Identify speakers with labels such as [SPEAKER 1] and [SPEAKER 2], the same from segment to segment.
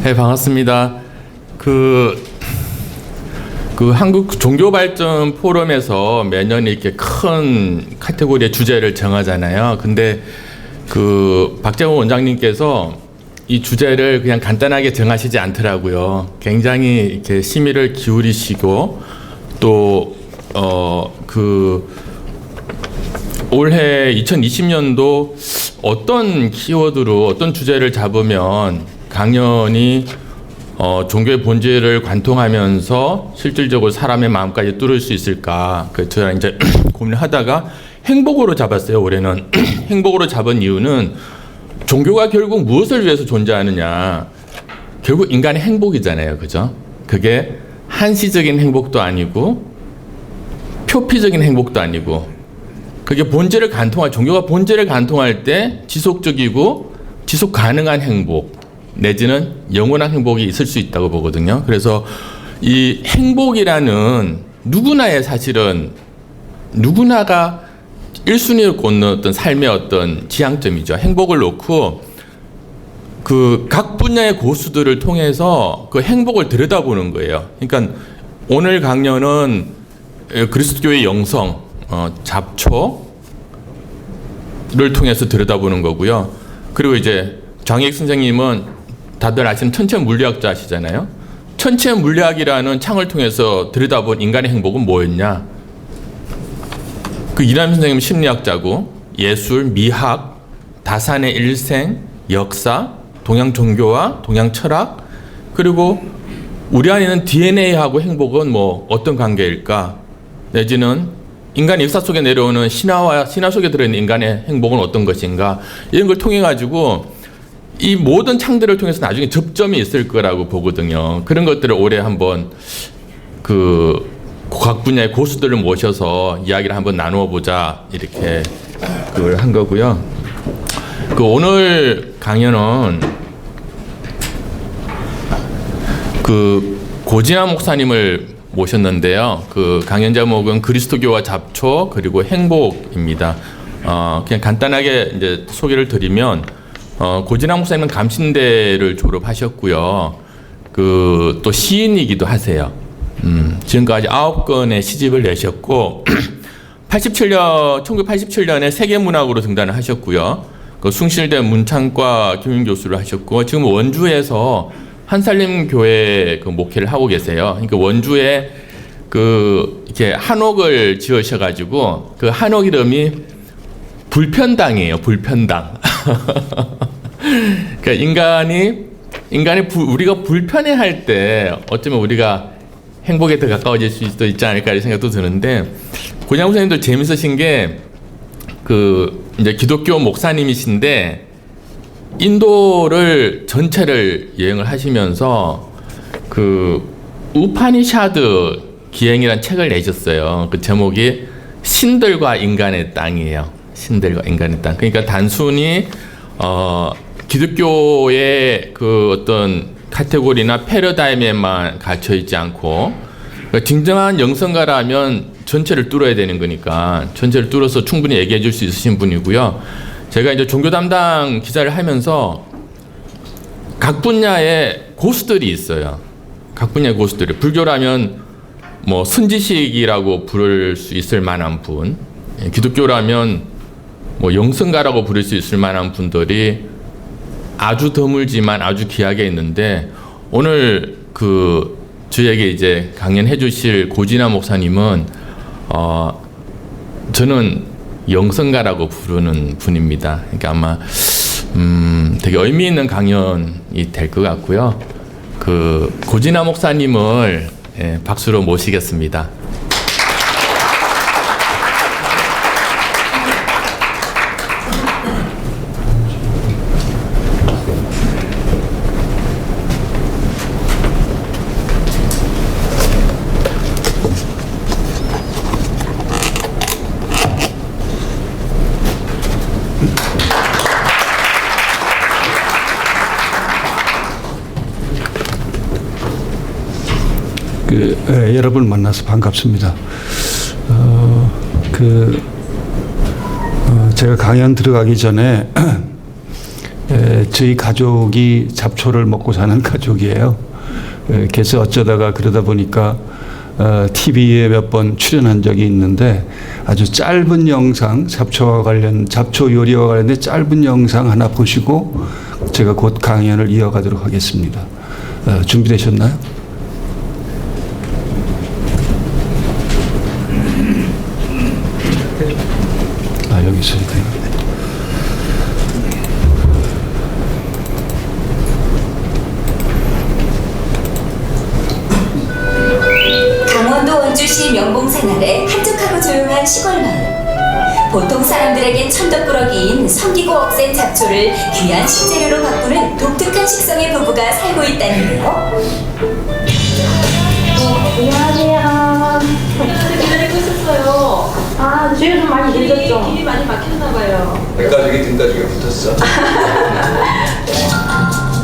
[SPEAKER 1] 네, 반갑습니다. 그 한국 종교발전 포럼에서 매년 이렇게 큰 카테고리의 주제를 정하잖아요. 근데 그 박재원 원장님께서 이 주제를 그냥 간단하게 정하시지 않더라고요. 굉장히 이렇게 심의를 기울이시고 또 올해 2020년도 어떤 키워드로 어떤 주제를 잡으면 강연이 종교의 본질을 관통하면서 실질적으로 사람의 마음까지 뚫을 수 있을까? 제가 이제 고민을 하다가 행복으로 잡았어요. 올해는 행복으로 잡은 이유는 종교가 결국 무엇을 위해서 존재하느냐? 결국 인간의 행복이잖아요, 그죠? 그게 한시적인 행복도 아니고 표피적인 행복도 아니고 그게 본질을 간통할 종교가 본질을 간통할 때 지속적이고 지속 가능한 행복 내지는 영원한 행복이 있을 수 있다고 보거든요. 그래서 이 행복이라는 누구나의 사실은 누구나가 1순위를 꽂는 어떤 삶의 어떤 지향점이죠. 행복을 놓고 그 각 분야의 고수들을 통해서 그 행복을 들여다보는 거예요. 그러니까 오늘 강연은 그리스도교의 영성, 잡초를 통해서 들여다보는 거고요. 그리고 이제 장익 선생님은 다들 아시는 천체 물리학자시잖아요. 천체 물리학이라는 창을 통해서 들여다본 인간의 행복은 뭐였냐? 그 이남 선생님은 심리학자고 예술, 미학, 다산의 일생, 역사, 동양 종교와 동양 철학 그리고 우리 안에 있는 DNA하고 행복은 뭐 어떤 관계일까? 내지는 인간의 역사 속에 내려오는 신화 속에 들어있는 인간의 행복은 어떤 것인가? 이런 걸 통해 가지고 이 모든 창들을 통해서 나중에 접점이 있을 거라고 보거든요. 그런 것들을 올해 한번 각 분야의 고수들을 모셔서 이야기를 한번 나누어 보자 이렇게 그걸 한 거고요. 오늘 강연은 고진아 목사님을 모셨는데요. 강연 제목은 그리스도교와 잡초 그리고 행복입니다. 그냥 간단하게 이제 소개를 드리면 고진아 목사님은 감신대를 졸업하셨고요. 또 시인이기도 하세요. 지금까지 9권의 시집을 내셨고 1987년에 세계문학으로 등단을 하셨고요. 숭실대 문창과 김윤교수를 하셨고 지금 원주에서 한살림교회 목회를 하고 계세요. 그러니까 원주에 이렇게 한옥을 지으셔가지고 그 한옥 이름이 불편당이에요. 불편당. 그러니까 우리가 불편해할 때 어쩌면 우리가 행복에 더 가까워질 수도 있지 않을까 이런 생각도 드는데 고진아 목사님도 재밌으신 게 이제 기독교 목사님이신데 인도를 전체를 여행을 하시면서 우파니샤드 기행이라는 책을 내셨어요. 그 제목이 신들과 인간의 땅이에요. 신들과 인간의 땅. 그러니까 단순히 기독교의 어떤 카테고리나 패러다임에만 갇혀 있지 않고 진정한 영성가라면 전체를 뚫어야 되는 거니까 전체를 뚫어서 충분히 얘기해 줄 수 있으신 분이고요. 제가 이제 종교 담당 기자를 하면서 각 분야의 고수들이 있어요. 각 분야의 고수들이 불교라면 뭐 선지식이라고 부를 수 있을 만한 분, 기독교라면 뭐 영성가라고 부를 수 있을 만한 분들이 아주 드물지만 아주 귀하게 있는데 오늘 저에게 이제 강연해 주실 고진아 목사님은 저는 영성가라고 부르는 분입니다. 그러니까 아마 되게 의미 있는 강연이 될 것 같고요. 고진아 목사님을 박수로 모시겠습니다.
[SPEAKER 2] 여러분 만나서 반갑습니다. 제가 강연 들어가기 전에 저희 가족이 잡초를 먹고 사는 가족이에요. 그래서 어쩌다가 그러다 보니까 TV에 몇 번 출연한 적이 있는데 아주 짧은 영상, 잡초 요리와 관련된 짧은 영상 하나 보시고 제가 곧 강연을 이어가도록 하겠습니다. 준비되셨나요? 여기 있어야 돼요.
[SPEAKER 3] 강원도 원주시 명봉산 아래 한적하고 조용한 시골 마을. 보통 사람들에겐 천덕꾸러기인 섬기고 억센 잡초를 귀한 식재료로 바꾸는 독특한 식성의 부부가 살고 있다는데요.
[SPEAKER 4] 안녕하세요.
[SPEAKER 3] 기다리고 있었어요.
[SPEAKER 4] 아, 주유 좀 많이 늦었죠?
[SPEAKER 3] 길이 많이 막혔나봐요.
[SPEAKER 5] 백가죽이 등가죽에 붙었어.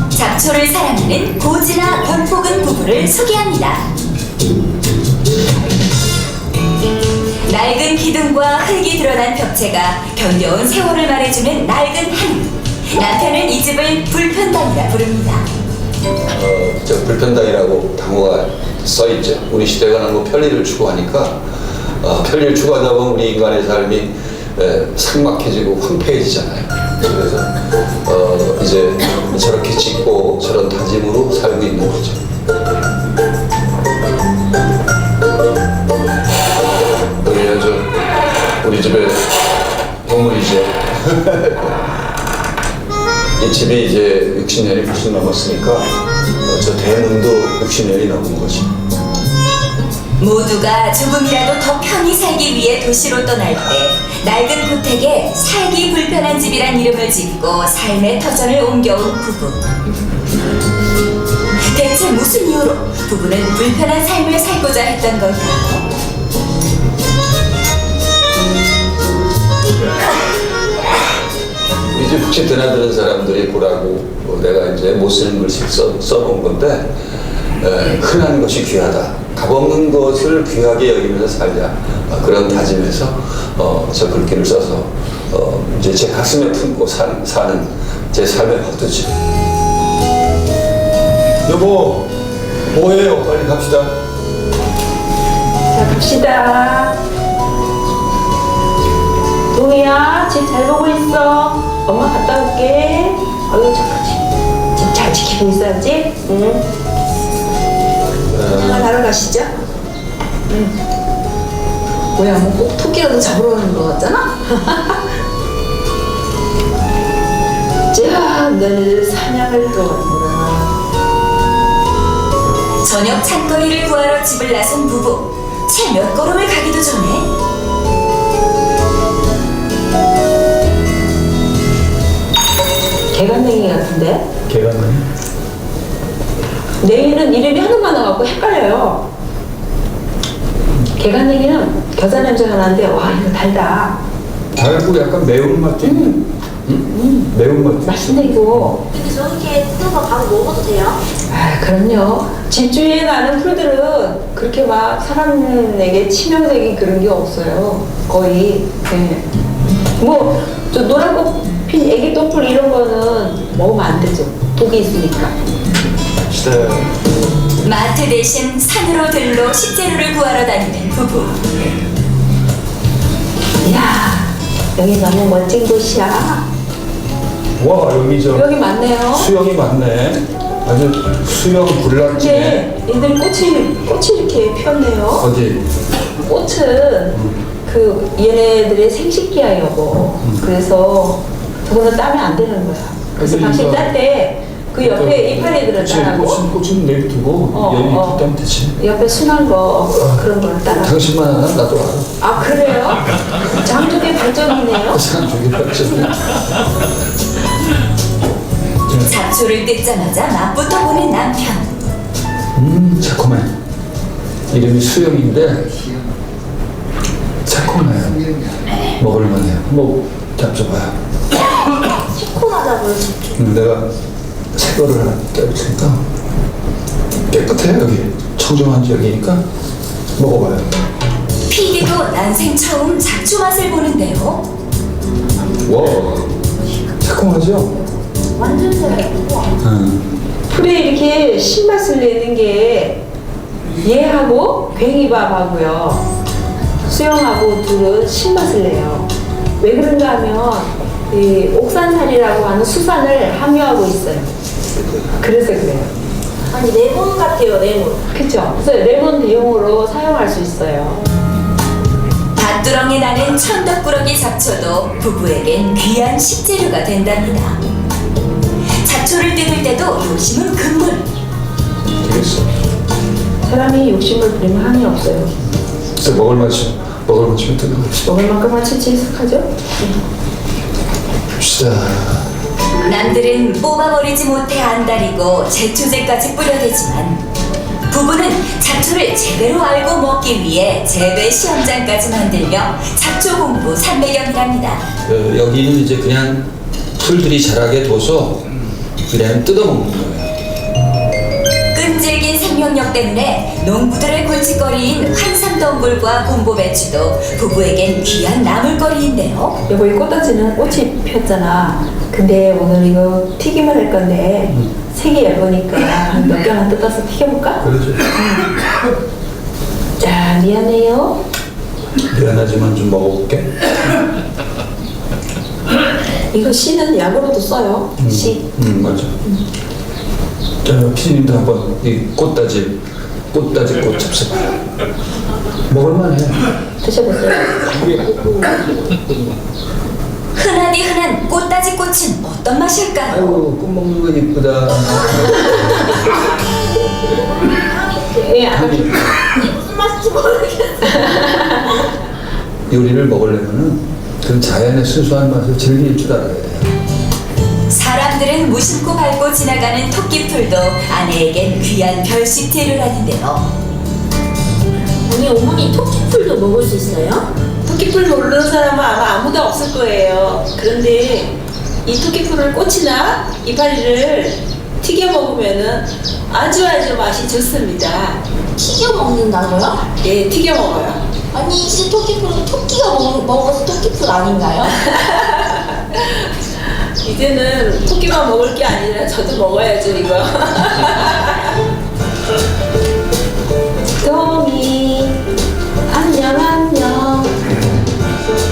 [SPEAKER 3] 잡초를 사랑하는 고진아 권복은 부부를 소개합니다. 낡은 기둥과 흙이 드러난 벽체가 견뎌온 세월을 말해주는 낡은 하늘. 남편은 이 집을 불편당이라 부릅니다.
[SPEAKER 5] 저 불편당이라고 단어가 써있죠. 우리 시대가 너무 편리를 추구하니까 편리를 추구하다 보면 우리 인간의 삶이 삭막해지고 황폐해지잖아요. 그래서 이제 저렇게 짓고 저런 다짐으로 살고 있는 거죠. 여기는 우리 집의 보물이죠. 이 집이 이제 60년이 훨씬 넘었으니까 저 대문도 60년이 넘은 거지.
[SPEAKER 3] 모두가 조금이라도 더 편히 살기 위해 도시로 떠날 때 낡은 고택에 살기 불편한 집이란 이름을 짓고 삶의 터전을 옮겨온 부부. 대체 무슨 이유로 부부는 불편한 삶을 살고자 했던 걸까요?
[SPEAKER 5] 이제 혹시 드나드는 사람들이 보라고 내가 이제 못 쓰는 글씨 써본 건데 흔한 것이 귀하다. 값없는 것을 귀하게 여기면서 살자. 그런 다짐에서 저 글귀를 써서 이제 제 가슴에 품고 사는 제 삶의 모토지. 여보, 뭐해요? 빨리 갑시다.
[SPEAKER 4] 자, 갑시다. 동이야, 집 잘 보고 있어. 엄마 갔다 올게. 어휴, 착하지. 집 잘 지키고 있어야지. 응.
[SPEAKER 3] 하나 다러 가시죠? 뭐야, 뭐 꼭 토끼라도 잡으러 오는 거 같잖아?
[SPEAKER 4] 자, 너희들 사냥을 또 왔구나.
[SPEAKER 3] 저녁 찬거리를 구하러 집을 나선 부부. 채 몇 걸음을 가기도 전에
[SPEAKER 4] 개간냉이 같은데?
[SPEAKER 2] 개간냉이?
[SPEAKER 4] 냉이는 이름이 하도 많아갖고 헷갈려요. 개간냉이는 겨자 냄새가 나는데, 와, 이거 달다.
[SPEAKER 2] 달고 약간 매운맛이? 매운맛.
[SPEAKER 4] 맛있네, 이거.
[SPEAKER 6] 근데 저렇게 뜯어서 바로 먹어도 돼요?
[SPEAKER 4] 아, 그럼요. 집 주위에 나는 풀들은 그렇게 막 사람에게 치명적인 그런 게 없어요. 거의. 네. 뭐, 저 노란 꽃 핀 애기 똥풀 이런 거는 먹으면 안 되죠. 독이 있으니까.
[SPEAKER 3] 마트 대신 산으로 들러 식재료를 구하러 다니는 부부.
[SPEAKER 4] 이야, 여기 너무 멋진 곳이야.
[SPEAKER 2] 와, 여기
[SPEAKER 4] 여기 많네요.
[SPEAKER 2] 수영이 많네. 아주 수영 불났지네.
[SPEAKER 4] 근데 얘들 꽃이 이렇게 피었네요.
[SPEAKER 2] 어디?
[SPEAKER 4] 꽃은 그 얘네들의 생식기야, 여보. 그래서 저거는 따면 안 되는 거야. 그래서
[SPEAKER 2] 근데
[SPEAKER 4] 당신
[SPEAKER 2] 이거-
[SPEAKER 4] 딸 때 그 옆에 이파리들은 따라고
[SPEAKER 2] 꽃은 내비두고 얘는 이렇게 따면 되지.
[SPEAKER 4] 옆에 순한 거 그런 걸 따라.
[SPEAKER 2] 당신만 하나 나도 알아.
[SPEAKER 4] 아, 그래요? 장족의 발전이네요.
[SPEAKER 2] 사람 저기 봤지.
[SPEAKER 3] 잡초를 뜯자마자 맛부터 보는 남편.
[SPEAKER 2] 새콤해. 이름이 수영인데 새콤해. 먹을만해. 뭐 잡숴봐요.
[SPEAKER 6] 시큼하다 그러지.
[SPEAKER 2] 내가 새 거를 하나 떼어주니까 깨끗해. 여기 청정한 지역이니까 먹어봐요.
[SPEAKER 3] PD도 난생 처음 잡초 맛을 보는데요.
[SPEAKER 2] 와, 새콤하죠?
[SPEAKER 6] 냄새가 우와.
[SPEAKER 4] 풀에 이렇게 신맛을 내는 게 얘하고 괭이밥하고요. 수영하고 둘은 신맛을 내요. 왜 그런가 하면 이 옥산살이라고 하는 수산을 함유하고 있어요. 그래서 그래요.
[SPEAKER 6] 아니 레몬 같아요 레몬.
[SPEAKER 4] 그렇죠? 그래서 레몬 대용으로 사용할 수 있어요.
[SPEAKER 3] 밭두렁에 나는 천덕꾸러기 잡초도 부부에겐 귀한 식재료가 된답니다. 잡초를 뜯을 때도 욕심은 금물.
[SPEAKER 5] 되겠어.
[SPEAKER 4] 사람이 욕심을 부리면 한이 없어요.
[SPEAKER 5] 그래서 먹을 만치면 뜨는 거지.
[SPEAKER 4] 먹을 만큼만 채찍하죠?
[SPEAKER 5] 봅시다.
[SPEAKER 3] 남들은 뽑아버리지 못해 안달이고 제초제까지 뿌려대지만 부부는 잡초를 제대로 알고 먹기 위해 재배 시험장까지 만들며 잡초 공부 300여이랍니다.
[SPEAKER 5] 여기는 이제 그냥 풀들이 자라게 둬서 그냥 뜯어먹는 거예요.
[SPEAKER 3] 끈질긴 생명력 때문에 농부들의 골칫거리인 환삼덩굴과 곰보배추도 부부에겐 귀한 나물거리인데요.
[SPEAKER 4] 여보 이 꽃다지는 꽃이 폈잖아. 근데 오늘 이거 튀김을 할 건데 색이 예쁘니까 한 몇 개만 뜯어서 튀겨볼까?
[SPEAKER 5] 그러죠.
[SPEAKER 4] 자 미안해요.
[SPEAKER 5] 미안하지만 좀 먹어볼게.
[SPEAKER 4] 이거 씨는 약으로도 써요. 씨.
[SPEAKER 5] 맞아. 자, 피디님도 한번 이 꽃다지 꽃 잡숴봐요. 먹을만해.
[SPEAKER 4] 드셔보세요.
[SPEAKER 3] 흔하디 흔한 꽃다지 꽃은 어떤 맛일까요?
[SPEAKER 5] 아이고, 꽃 먹는 건 이쁘다.
[SPEAKER 4] 예, 아까
[SPEAKER 6] 무슨 맛인지 모르겠어.
[SPEAKER 5] 요리를 먹으려면은 그 자연의 순수한 맛을 즐길 줄 알아야 돼요.
[SPEAKER 3] 사람들은 무심코 밟고 지나가는 토끼풀도 아내에겐 귀한 별식 재료라는데요.
[SPEAKER 6] 아니 어머니 토끼풀도 먹을 수 있어요?
[SPEAKER 4] 토끼풀 모르는 사람은 아마 아무도 없을 거예요. 그런데 이 토끼풀을 꽃이나 이파리를 튀겨 먹으면은 아주 맛이 좋습니다.
[SPEAKER 6] 튀겨 먹는다고요?
[SPEAKER 4] 예, 튀겨 먹어요.
[SPEAKER 6] 아니 이 토끼풀은 토끼가 먹어서 토끼풀 아닌가요?
[SPEAKER 4] 이제는 토끼만 먹을 게 아니라 저도 먹어야죠 이거. 토미 안녕.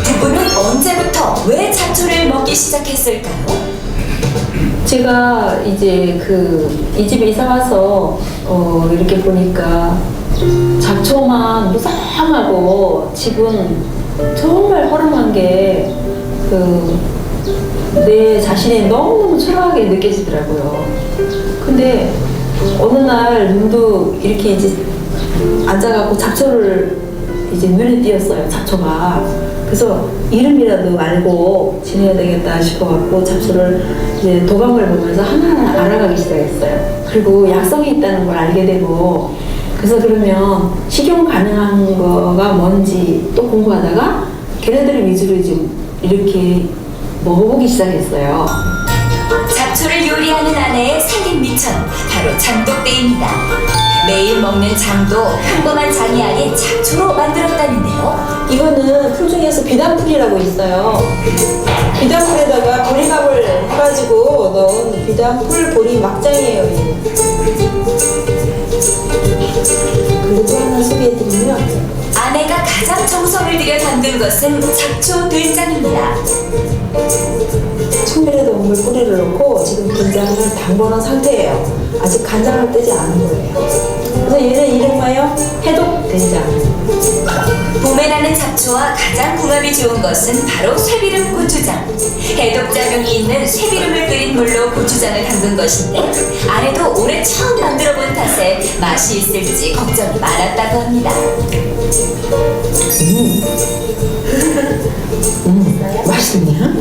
[SPEAKER 3] 부부는 언제부터 왜 잡초를 먹기 시작했을까요?
[SPEAKER 4] 제가 이제 이 집에 이사 와서 이렇게 보니까 잡초만 무상하고 집은 정말 허름한 게 내 자신이 너무너무 초라하게 느껴지더라고요. 근데 어느 날 눈도 이렇게 이제 앉아갖고 잡초를 이제 눈에 띄었어요. 잡초가. 그래서 이름이라도 알고 지내야 되겠다 싶어갖고 잡초를 이제 도감을 보면서 하나하나 알아가기 시작했어요. 그리고 약성이 있다는 걸 알게 되고 그래서 그러면 식용 가능한 거가 뭔지 또 공부하다가 걔네들 위주로 지금 이렇게 먹어보기 시작했어요.
[SPEAKER 3] 잡초를 요리하는 아내의 살림 미천 바로 장독대입니다. 매일 먹는 장도 평범한 장이 아닌 잡초로 만들었다는데요.
[SPEAKER 4] 이거는 풀 중에서 비단풀이라고 있어요. 비단풀에다가 보리밥을 해가지고 넣은 비단풀 보리 막장이에요. 그리고 또 하나 소개해드리면
[SPEAKER 3] 아내가 가장 정성을 들여 담근 것은 잡초 된장입니다.
[SPEAKER 4] 청밀에도 물 뿌리를 넣고 지금 된장을 담궈놓은 상태예요. 아직 간장을 떼지 않은 거예요. 그래서 얘는 이름하여 해독 된장.
[SPEAKER 3] 봄에 나는 잡초와 가장 궁합이 좋은 것은 바로 쇠비름 고추장. 해독작용이 있는 쇠비름을 끓인 물로 고추장을 담근 것인데 아내도 올해 처음 만들어본 탓에 맛이 있을지 걱정이 많았다고 합니다.
[SPEAKER 4] 맛있냐?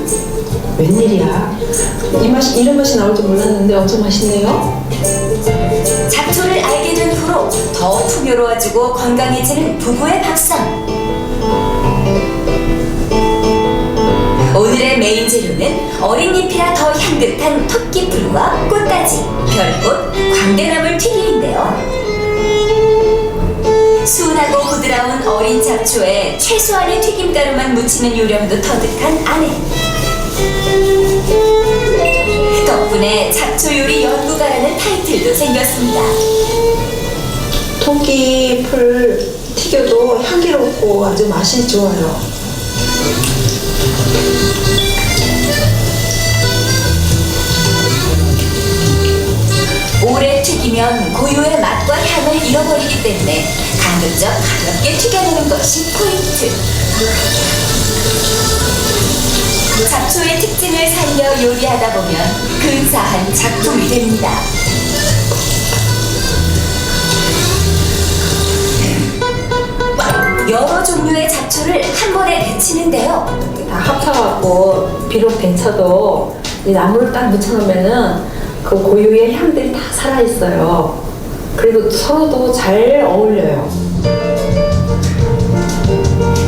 [SPEAKER 4] 웬일이야? 이런 맛이 나올 줄 몰랐는데 엄청 맛있네요.
[SPEAKER 3] 잡초를 알게 된 후로 더 풍요로워지고 건강해지는 부부의 밥상. 오늘의 메인 재료는 어린 잎이라 더 향긋한 토끼풀과 꽃가지, 별꽃, 광대나물 튀김인데요. 순하고 부드러운 어린 잡초에 최소한의 튀김가루만 묻히는 요령도 터득한 아내. 덕분에
[SPEAKER 4] 향기롭고 아주 맛이 좋아요.
[SPEAKER 3] 오래 튀기면 고유의 맛과 향을 잃어버리기 때문에 가급적 가볍게 튀겨내는 것이 포인트. 잡초의 특징을 살려 요리하다 보면 근사한 작품이 됩니다. 여러 종류의 잡초를 한 번에 데치는데요.
[SPEAKER 4] 다 합쳐갖고 비록 데쳐도 이 나무를 딱 묻혀놓으면은 그 고유의 향들이 다 살아있어요. 그리고 서로도 잘 어울려요.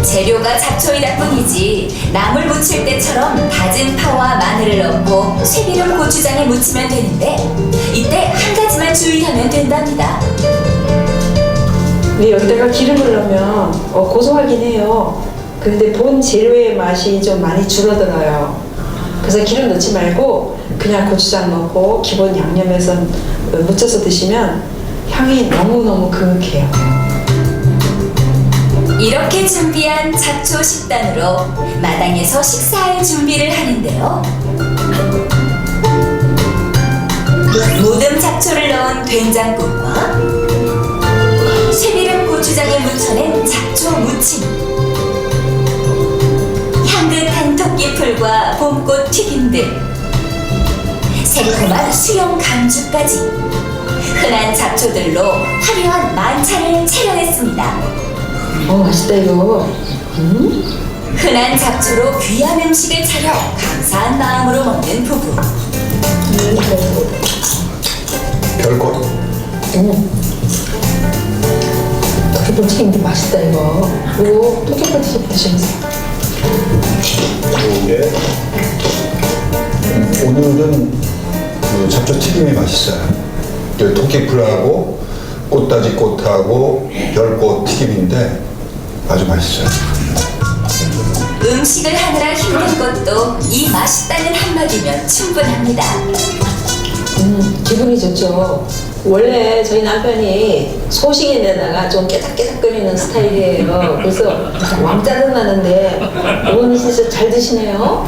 [SPEAKER 3] 재료가 잡초이다 뿐이지 나물 무칠 때처럼 다진 파와 마늘을 넣고 쇠기름 고추장에 무치면 되는데 이때 한 가지만 주의하면 된답니다.
[SPEAKER 4] 근데 여기다가 기름을 넣으면 고소하긴 해요. 그런데 본 재료의 맛이 좀 많이 줄어들어요. 그래서 기름 넣지 말고 그냥 고추장 넣고 기본 양념해서 무쳐서 드시면 향이 너무너무 그윽해요.
[SPEAKER 3] 이렇게 준비한 잡초 식단으로 마당에서 식사할 준비를 하는데요. 모듬 잡초를 넣은 된장국과 쇠기름 고추장에 무쳐낸 잡초 무침, 향긋한 토끼풀과 봄꽃 튀김 등 새콤한 수염 감주까지 흔한 잡초들로 화려한 만찬을 차려냈습니다.
[SPEAKER 4] 맛있다 이거.
[SPEAKER 3] 흔한 잡초로 귀한 음식을 차려 감사한 마음으로 먹는 부부.
[SPEAKER 5] 별꽃.
[SPEAKER 4] 토끼풀 튀김도 맛있다 이거. 이거 토끼풀 튀김 드셔보세요.
[SPEAKER 7] 이게 오늘은 그 잡초 튀김이 맛있어요. 그 토끼풀하고 꽃다지 꽃하고 별꽃 튀김인데 아주 맛있어요.
[SPEAKER 3] 음식을 하느라 힘든 것도 이 맛있다는 한마디면 충분합니다.
[SPEAKER 4] 기분이 좋죠. 원래 저희 남편이 소식인데다가 좀 깨작깨작거리는 스타일이에요. 그래서 왕짜증 나는데 어머니 진짜 잘 드시네요.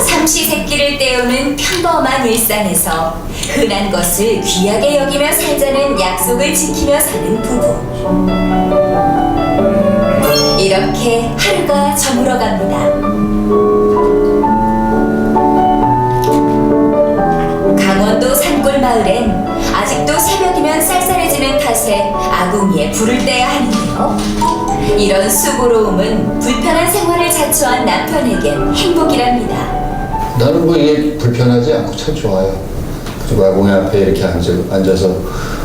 [SPEAKER 3] 삼시세끼를 때우는 평범한 일상에서 흔한 것을 귀하게 여기며 살자는 약속을 지키며 사는 부부. 이렇게 하루가 저물어갑니다. 강원도 산골 마을엔 아직도 새벽이면 쌀쌀해지는 탓에 아궁이에 불을 떼야 하는데요. 이런 수고로움은 불편한 생활을 자초한 남편에겐 행복이랍니다.
[SPEAKER 5] 나는 뭐 이게 불편하지 않고 참 좋아요. 그리고 아궁이 앞에 이렇게 앉아서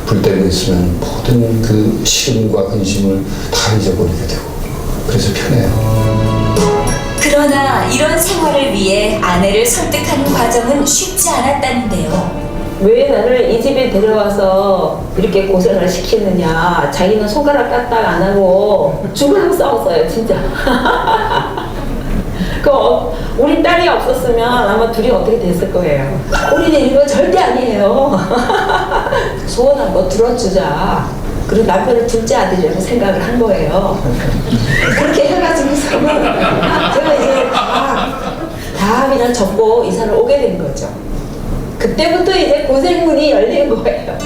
[SPEAKER 5] 불 떼고 있으면 모든 그 시름과 근심을 다 잊어버리게 되고 그래서 편해요.
[SPEAKER 3] 그러나 이런 생활을 위해 아내를 설득하는 과정은 쉽지 않았다는데요.
[SPEAKER 4] 왜 나를 이 집에 데려와서 이렇게 고생을 시키느냐. 자기는 손가락 까딱 안 하고 죽으라고 싸웠어요 진짜. 우리 딸이 없었으면 아마 둘이 어떻게 됐을 거예요. 우리는 이거 절대 아니에요. 소원 한번 들어주자. 그리고 남편을 둘째 아들이라고 생각을 한 거예요. 그렇게 해가지고서는 제가 이제 다 그냥 접고 이사를 오게 된 거죠. 그때부터 이제 고생문이 열린 거예요.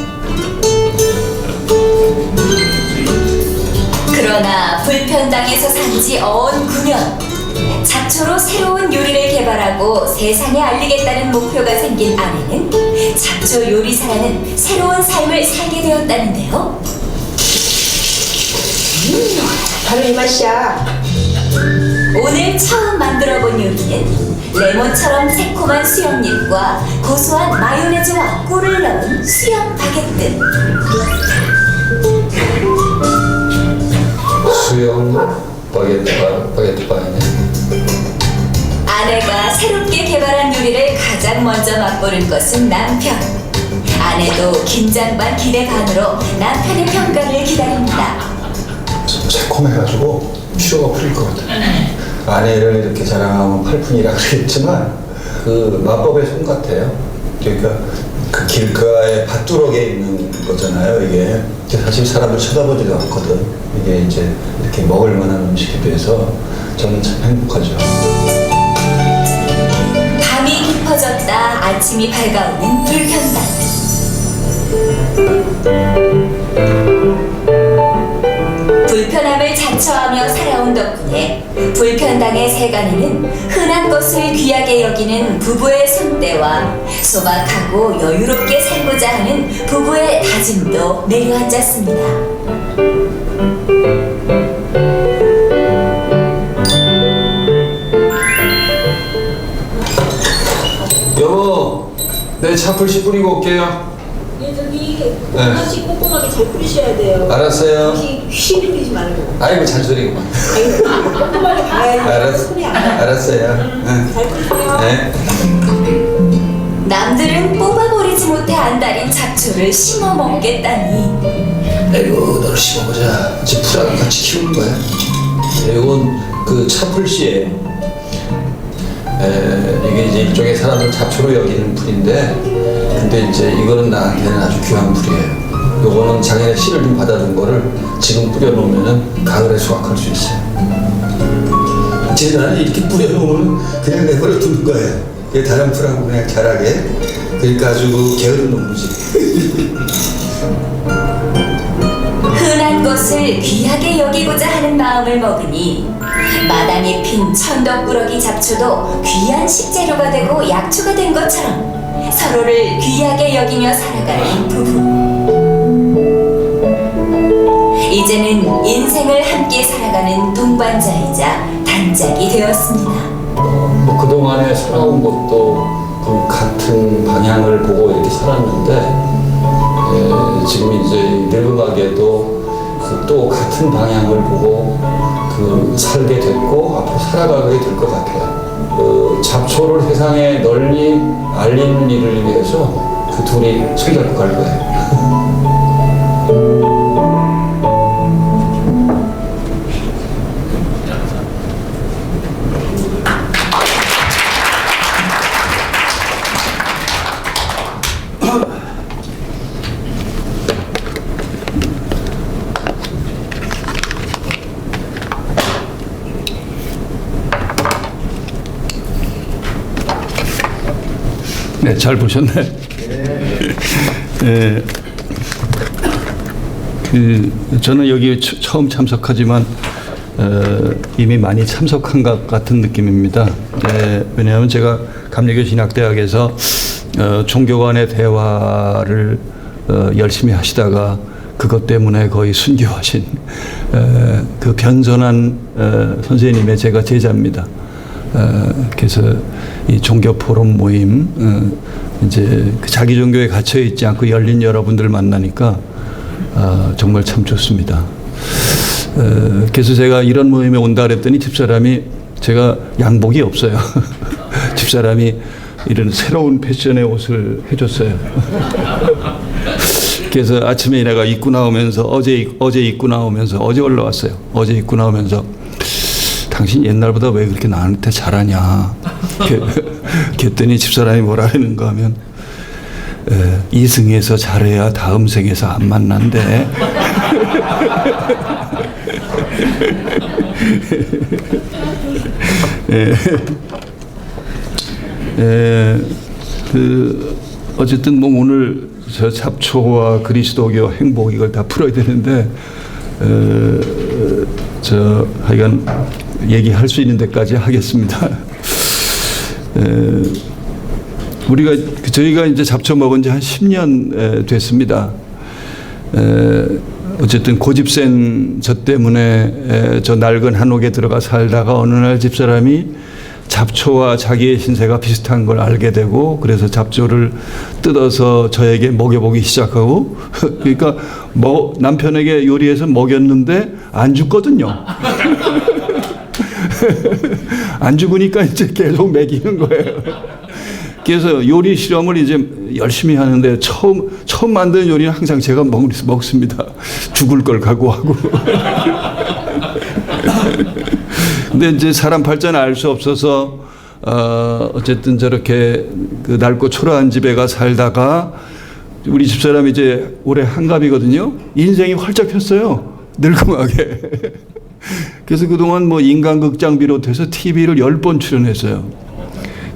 [SPEAKER 3] 그러나 불편당에서 산 지 어언 9년. 잡초로 새로운 요리를 개발하고 세상에 알리겠다는 목표가 생긴 아내는 잡초 요리사라는 새로운 삶을 살게 되었다는데요.
[SPEAKER 4] 바로 이 맛이야.
[SPEAKER 3] 오늘 처음 만들어본 요리는 레몬처럼 새콤한 수염잎과 고소한 마요네즈와 꿀을 넣은 수염 바게트.
[SPEAKER 5] 수영 바게트바이네.
[SPEAKER 3] 아내가 새롭게 개발한 요리를 가장 먼저 맛보는 것은 남편. 아내도 긴장 반 기대 반으로 남편의 평가를 기다립니다.
[SPEAKER 7] 새콤해가지고 피로가 풀릴 것 같아요.
[SPEAKER 5] 아내를 이렇게 자랑하면 팔푼이라 그랬지만 그 마법의 손 같아요. 그러니까 그 길가에 밭두럭에 있는 거잖아요. 이게 사실 사람들 쳐다보지도 않거든. 이게 이제 이렇게 먹을 만한 음식이 돼서 저는 참 행복하죠.
[SPEAKER 3] 밤이 깊어졌다 아침이 밝아오는 불편당. 불편함을 자처하며 살아온 덕분에 불편당의 세간에는 흔한 것을 귀하게 여기는 부부의 손때와 소박하고 여유롭게 살고자 하는 부부의 다짐도 내려앉았습니다.
[SPEAKER 5] 여보, 내 차풀씨 뿌리고 올게요.
[SPEAKER 6] 예, 저기 하나씩 꼼꼼하게 잘 뿌리셔야 돼요.
[SPEAKER 5] 알았어요.
[SPEAKER 6] 휘둘리지 말고.
[SPEAKER 5] 아이고 잔소리구만.
[SPEAKER 6] 아이고, 꼼꼼하게 봐야지.
[SPEAKER 5] 알았어.
[SPEAKER 6] 손이 안 나.
[SPEAKER 5] 알았어요. 응.
[SPEAKER 6] 잘 뿌리세요.
[SPEAKER 5] 네.
[SPEAKER 3] 남들은 뽑아버리지 못해 안달인 잡초를 심어 먹겠다니.
[SPEAKER 5] 아이고 너를 심어보자. 지 풀하고 같이 키우는 거야. 이건 그 차풀씨예요. 이게 이제 일종의 사람들 잡초로 여기는 풀인데, 근데 이제 이거는 나한테는 아주 귀한 풀이에요. 요거는 작년에 씨를 좀 받아둔 거를 지금 뿌려놓으면은 가을에 수확할 수 있어요. 나는 이렇게 뿌려놓으면 그냥 내버려 두는 거예요. 그게 다른 풀하고 그냥 자라게. 그러니까 아주 그 게으른 놈이지.
[SPEAKER 3] 흔한 것을 귀하게 여기고자 하는 마음을 먹으니 마당에 핀 천덕꾸러기 잡초도 귀한 식재료가 되고 약초가 된 것처럼 서로를 귀하게 여기며 살아가는 부부. 이제는 인생을 함께 살아가는 동반자이자 단짝이 되었습니다.
[SPEAKER 5] 뭐 그동안에 살아온 것도 그 같은 방향을 보고 이렇게 살았는데, 지금 이제 늙음하게도 또 같은 방향을 보고 그 살게 됐고 앞으로 살아가게 될 것 같아요. 그 잡초를 세상에 널리 알리는 일을 위해서 그 둘이 손잡고 갈 거예요.
[SPEAKER 2] 네, 잘 보셨네. 네. 저는 여기 처음 참석하지만 이미 많이 참석한 것 같은 느낌입니다. 왜냐하면 제가 감리교신학대학에서 종교 간의 대화를 열심히 하시다가 그것 때문에 거의 순교하신 그 변선한 선생님의 제가 제자입니다. 그래서 이 종교 포럼 모임, 이제 그 자기 종교에 갇혀 있지 않고 열린 여러분들 만나니까 정말 참 좋습니다. 그래서 제가 이런 모임에 온다 그랬더니 집사람이, 제가 양복이 없어요. 집사람이 이런 새로운 패션의 옷을 해줬어요. 그래서 아침에 내가 입고 나오면서 어제 입고 나오면서 어제 올라왔어요. 어제 입고 나오면서 당신 옛날보다 왜 그렇게 나한테 잘하냐. 그랬더니 집사람이 뭐라 하는가 하면 이 생에서 잘해야 다음 생에서 안 만난대. 어쨌든 뭐 오늘 저 잡초와 그리스도교 행복 이걸 다 풀어야 되는데 저 하여간 얘기할 수 있는 데까지 하겠습니다. 저희가 이제 잡초 먹은 지 한 10년 됐습니다. 어쨌든 고집센 저 때문에 저 낡은 한옥에 들어가 살다가 어느 날 집사람이 잡초와 자기의 신세가 비슷한 걸 알게 되고, 그래서 잡초를 뜯어서 저에게 먹여보기 시작하고, 그러니까 남편에게 요리해서 먹였는데 안 죽거든요. 안 죽으니까 이제 계속 먹이는 거예요. 그래서 요리 실험을 이제 열심히 하는데 처음 만든 요리는 항상 제가 먹습니다. 죽을 걸 각오하고. 근데 이제 사람 발전 알 수 없어서 어쨌든 저렇게 그 낡고 초라한 집에 가 살다가 우리 집사람이 이제 올해 한갑이거든요. 인생이 활짝 폈어요. 늙음하게. 그래서 그동안 뭐 인간극장 비롯해서 TV를 10번 출연했어요.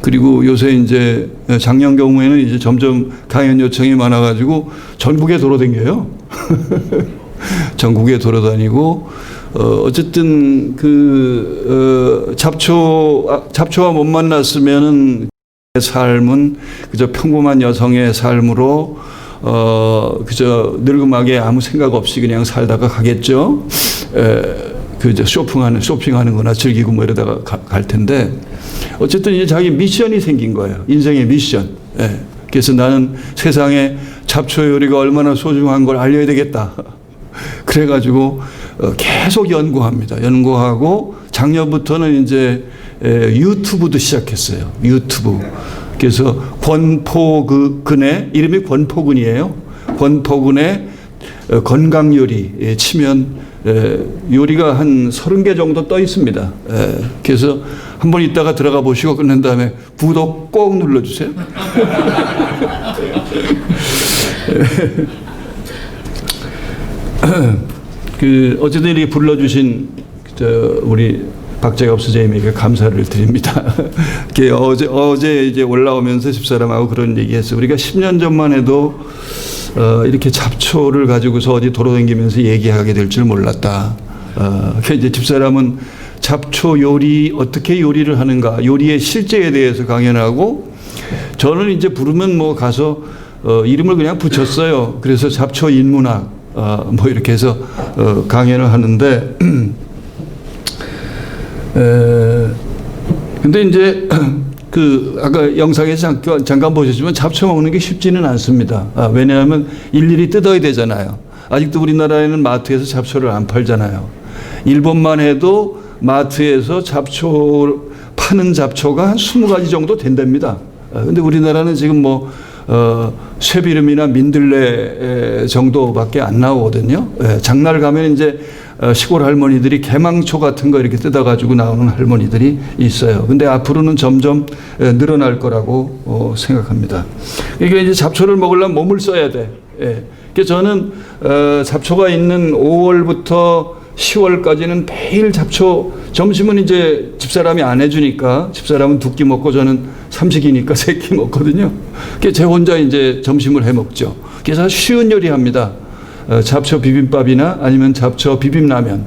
[SPEAKER 2] 그리고 요새 이제 작년 경우에는 이제 점점 강연 요청이 많아가지고 전국에 돌아다녀요. 전국에 돌아다니고 어쨌든 그 잡초와 못 만났으면은 삶은 그저 평범한 여성의 삶으로 그저 늙음하게 아무 생각 없이 그냥 살다가 가겠죠. 그저 쇼핑하는 거나 즐기고 뭐 이러다가 갈 텐데 어쨌든 이제 자기 미션이 생긴 거예요. 인생의 미션. 그래서 나는 세상에 잡초 요리가 얼마나 소중한 걸 알려야 되겠다. 그래가지고 계속 연구합니다. 연구하고 작년부터는 이제 유튜브도 시작했어요. 유튜브. 그래서 권포근의 이름이 권포근이에요. 권포근의 건강 요리 치면 요리가 한 30개 정도 떠 있습니다. 그래서 한번 이따가 들어가 보시고 끝낸 다음에 구독 꼭 눌러주세요. 그 어쨌든 이렇게 불러주신 우리 박재갑 선생님에게 감사를 드립니다. 어제 이제 올라오면서 집사람하고 그런 얘기했어요. 우리가 10년 전만 해도 이렇게 잡초를 가지고서 어디 돌아다니면서 얘기하게 될 줄 몰랐다. 이제 집사람은 잡초 요리 어떻게 요리를 하는가 요리의 실제에 대해서 강연하고 저는 이제 부르면 뭐 가서 이름을 그냥 붙였어요. 그래서 잡초 인문학 뭐 이렇게 해서 강연을 하는데 근데 이제 그 아까 영상에서 잠깐 보셨지만 잡초 먹는 게 쉽지는 않습니다. 왜냐하면 일일이 뜯어야 되잖아요. 아직도 우리나라에는 마트에서 잡초를 안 팔잖아요. 일본만 해도 마트에서 잡초 파는 잡초가 한 20가지 정도 된답니다. 근데 우리나라는 지금 뭐 쇠비름이나 민들레 정도밖에 안 나오거든요. 장날 가면 이제 시골 할머니들이 개망초 같은 거 이렇게 뜯어가지고 나오는 할머니들이 있어요. 근데 앞으로는 점점 늘어날 거라고 생각합니다. 이게 이제 잡초를 먹으려면 몸을 써야 돼. 그래서 저는 잡초가 있는 5월부터 10월까지는 매일 잡초 점심은 이제 집사람이 안 해주니까 집사람은 2끼 먹고 저는 3식이니까 3끼 먹거든요. 그래서 제 혼자 이제 점심을 해 먹죠. 그래서 쉬운 요리합니다. 잡초 비빔밥이나 아니면 잡초 비빔라면.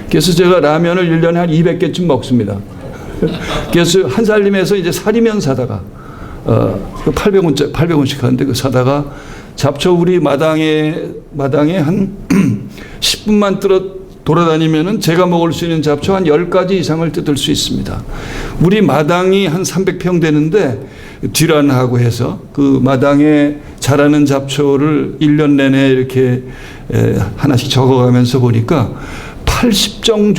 [SPEAKER 2] 그래서 제가 라면을 1년에 한 200개쯤 먹습니다. 그래서 한 살림에서 이제 사리면 사다가 800원씩 하는데 그 사다가 잡초 우리 마당에 한 10분만 돌아다니면은 제가 먹을 수 있는 잡초 한 10가지 이상을 뜯을 수 있습니다. 우리 마당이 한 300평 되는데 뒤란하고 해서 그 마당에 자라는 잡초를 1년 내내 이렇게 하나씩 적어가면서 보니까 80종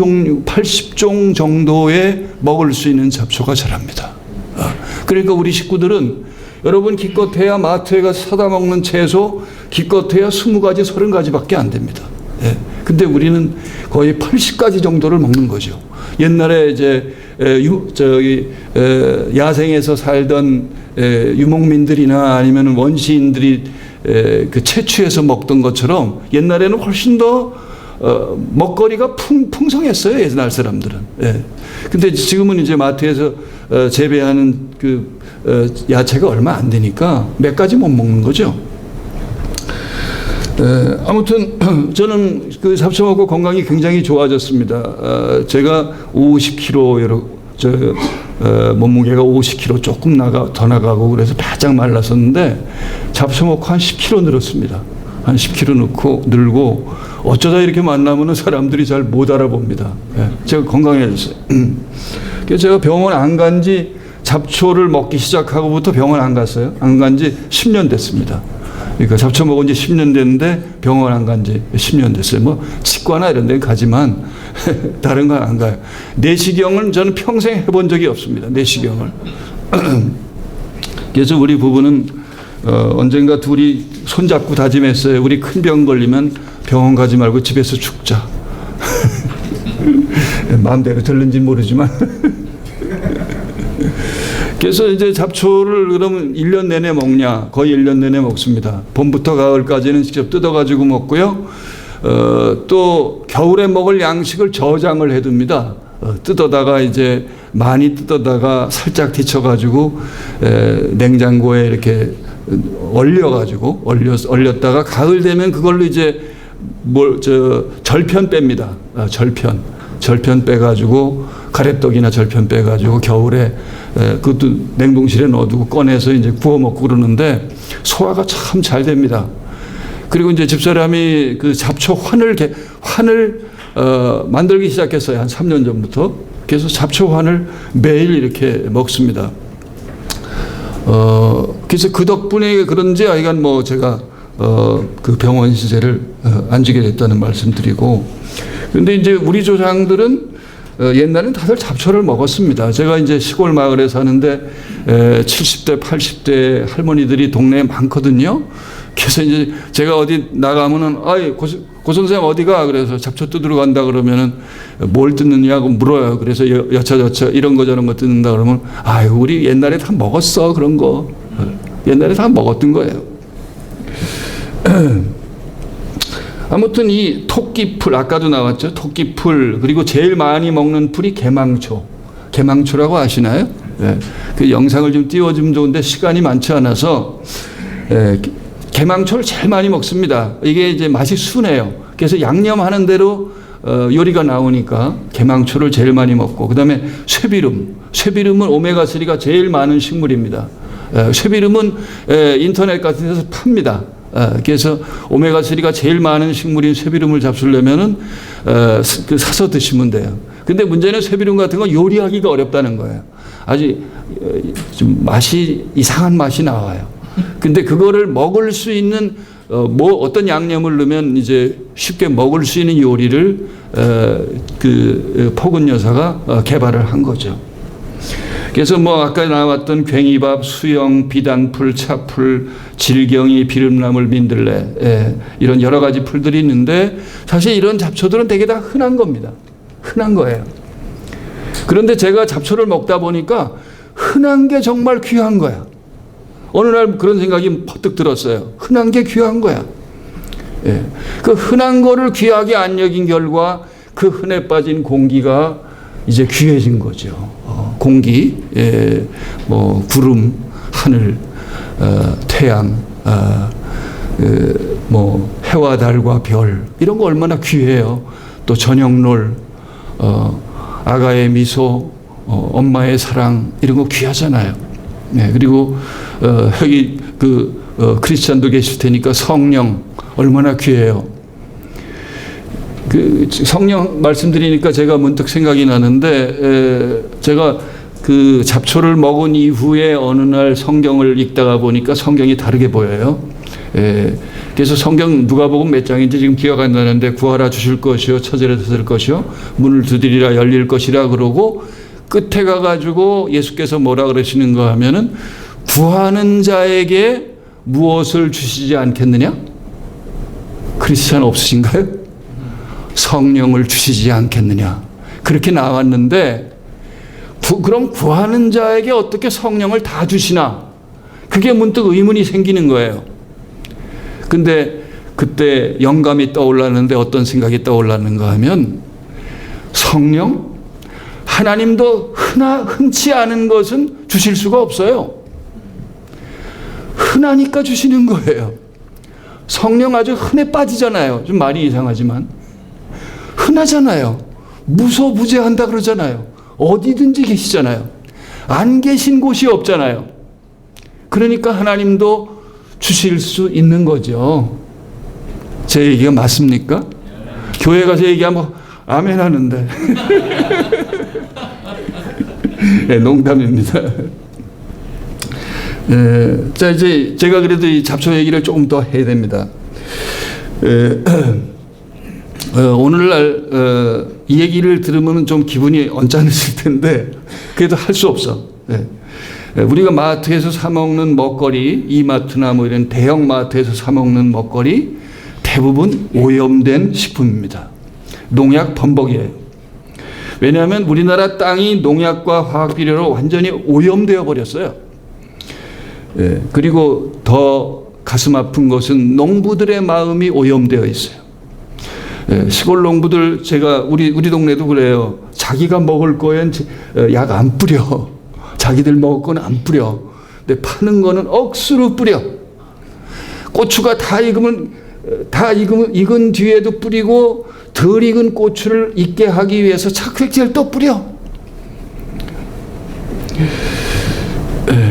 [SPEAKER 2] 정도의 먹을 수 있는 잡초가 자랍니다. 그러니까 우리 식구들은 여러분 기껏해야 마트에 가서 사다 먹는 채소 기껏해야 20가지 30가지밖에 안 됩니다. 근데 우리는 거의 80가지 정도를 먹는 거죠. 옛날에 이제 야생에서 살던 유목민들이나 아니면 원시인들이 그 채취해서 먹던 것처럼 옛날에는 훨씬 더 먹거리가 풍성했어요. 옛날 사람들은. 근데 지금은 이제 마트에서 재배하는 그 야채가 얼마 안 되니까 몇 가지 못 먹는 거죠. 아무튼 저는 그 잡초 먹고 건강이 굉장히 좋아졌습니다. 제가 50kg 몸무게가 50kg 조금 더 나가고 그래서 바짝 말랐었는데 잡초 먹고 한 10kg 늘었습니다. 한 10kg 늘고 어쩌다 이렇게 만나면은 사람들이 잘 못 알아봅니다. 제가 건강해졌어요. 그래서 제가 병원 안 간지 잡초를 먹기 시작하고부터 병원 안 갔어요. 안 간지 10년 됐습니다. 그러니까 잡초 먹은 지 10년 됐는데 병원 안 간 지 10년 됐어요. 뭐 치과나 이런 데 가지만 다른 건 안 가요. 내시경은 저는 평생 해본 적이 없습니다. 내시경을. 그래서 우리 부부는 언젠가 둘이 손잡고 다짐했어요. 우리 큰 병 걸리면 병원 가지 말고 집에서 죽자. 마음대로 들는지 모르지만 그래서 이제 잡초를 그러면 1년 내내 먹냐? 거의 1년 내내 먹습니다. 봄부터 가을까지는 직접 뜯어가지고 먹고요. 또 겨울에 먹을 양식을 저장을 해둡니다. 뜯어다가 이제 많이 뜯어다가 살짝 데쳐가지고 냉장고에 이렇게 얼려가지고 얼렸다가 가을 되면 그걸로 이제 절편 뺍니다. 절편 빼가지고 가래떡이나 절편 빼가지고 겨울에 그것도 냉동실에 넣어두고 꺼내서 이제 구워 먹고 그러는데 소화가 참 잘 됩니다. 그리고 이제 집사람이 그 잡초 환을 만들기 시작했어요. 한 3년 전부터. 그래서 잡초 환을 매일 이렇게 먹습니다. 그래서 그 덕분에 그런지 하여간 뭐 제가 그 병원 시제를 안 지게 됐다는 말씀드리고, 그런데 이제 우리 조상들은 옛날엔 다들 잡초를 먹었습니다. 제가 이제 시골 마을에 사는데 70대, 80대 할머니들이 동네에 많거든요. 그래서 이제 제가 어디 나가면은 아이 고 선생님 어디가? 그래서 잡초 뜯으러 간다 그러면은 뭘 뜯느냐고 물어요. 그래서 여차저차 이런 거 저런 거 뜯는다 그러면 아유 우리 옛날에 다 먹었어 그런 거. 옛날에 다 먹었던 거예요. 아무튼 이 토끼풀 아까도 나왔죠. 토끼풀 그리고 제일 많이 먹는 풀이 개망초. 개망초라고 아시나요? 네. 그 영상을 좀 띄워주면 좋은데 시간이 많지 않아서 개망초를 제일 많이 먹습니다. 이게 이제 맛이 순해요. 그래서 양념하는 대로 요리가 나오니까 개망초를 제일 많이 먹고, 그 다음에 쇠비름은 오메가3가 제일 많은 식물입니다. 쇠비름은 인터넷 같은 데서 팝니다. 그래서 오메가3가 제일 많은 식물인 쇠비름을 잡수려면은 사서 드시면 돼요. 근데 문제는 쇠비름 같은 거 요리하기가 어렵다는 거예요. 아주 좀 맛이 이상한 맛이 나와요. 근데 그거를 먹을 수 있는 어떤 양념을 넣으면 이제 쉽게 먹을 수 있는 요리를 그 포근 여사가 개발을 한 거죠. 그래서 뭐 아까 나왔던 괭이밥, 수영, 비단풀, 차풀, 질경이, 비름나물, 민들레 이런 여러 가지 풀들이 있는데 사실 이런 잡초들은 되게 다 흔한 겁니다. 흔한 거예요. 그런데 제가 잡초를 먹다 보니까 흔한 게 정말 귀한 거야. 어느 날 그런 생각이 퍼뜩 들었어요. 흔한 게 귀한 거야. 예. 그 흔한 거를 귀하게 안 여긴 결과 그 흔해 빠진 공기가 이제 귀해진 거죠. 공기, 뭐 구름, 하늘, 태양, 뭐 해와 달과 별 이런 거 얼마나 귀해요. 또 저녁놀, 아가의 미소, 엄마의 사랑 이런 거 귀하잖아요. 네, 그리고 여기 크리스찬도 계실 테니까 성령 얼마나 귀해요. 그 성령 말씀드리니까 제가 문득 생각이 나는데 제가 그 잡초를 먹은 이후에 어느 날 성경을 읽다가 보니까 성경이 다르게 보여요. 그래서 성경 누가복음 몇 장인지 지금 기억 안 나는데 구하라 주실 것이요 찾으라 찾을 것이요 문을 두드리라 열릴 것이라 그러고 끝에 가가지고 예수께서 뭐라 그러시는가 하면은 구하는 자에게 무엇을 주시지 않겠느냐? 크리스찬 없으신가요? 성령을 주시지 않겠느냐? 그렇게 나왔는데 그럼 구하는 자에게 어떻게 성령을 다 주시나? 그게 문득 의문이 생기는 거예요. 근데 그때 영감이 떠올랐는데 어떤 생각이 떠올랐는가 하면 성령? 하나님도 흔치 않은 것은 주실 수가 없어요. 흔하니까 주시는 거예요. 성령 아주 흔해 빠지잖아요. 좀 말이 이상하지만 흔하잖아요. 무소부재한다 그러잖아요. 어디든지 계시잖아요. 안 계신 곳이 없잖아요. 그러니까 하나님도 주실 수 있는 거죠. 제 얘기가 맞습니까? 교회 가서 얘기하면 아멘 하는데 네, 농담입니다. 자 이제 제가 그래도 이 잡초 얘기를 조금 더 해야 됩니다. 오늘날 이 얘기를 들으면 좀 기분이 언짢으실 텐데 그래도 할 수 없어. 우리가 마트에서 사 먹는 먹거리, 이마트나 뭐 이런 대형 마트에서 사 먹는 먹거리 대부분 오염된 식품입니다. 농약 범벅이에요. 왜냐하면 우리나라 땅이 농약과 화학 비료로 완전히 오염되어 버렸어요. 예, 그리고 더 가슴 아픈 것은 농부들의 마음이 오염되어 있어요. 예, 시골 농부들 제가 우리 동네도 그래요. 자기가 먹을 거엔 약 안 뿌려. 자기들 먹을 거는 안 뿌려. 근데 파는 거는 억수로 뿌려. 고추가 다 익은 뒤에도 뿌리고 덜 익은 고추를 익게 하기 위해서 착색제를 또 뿌려.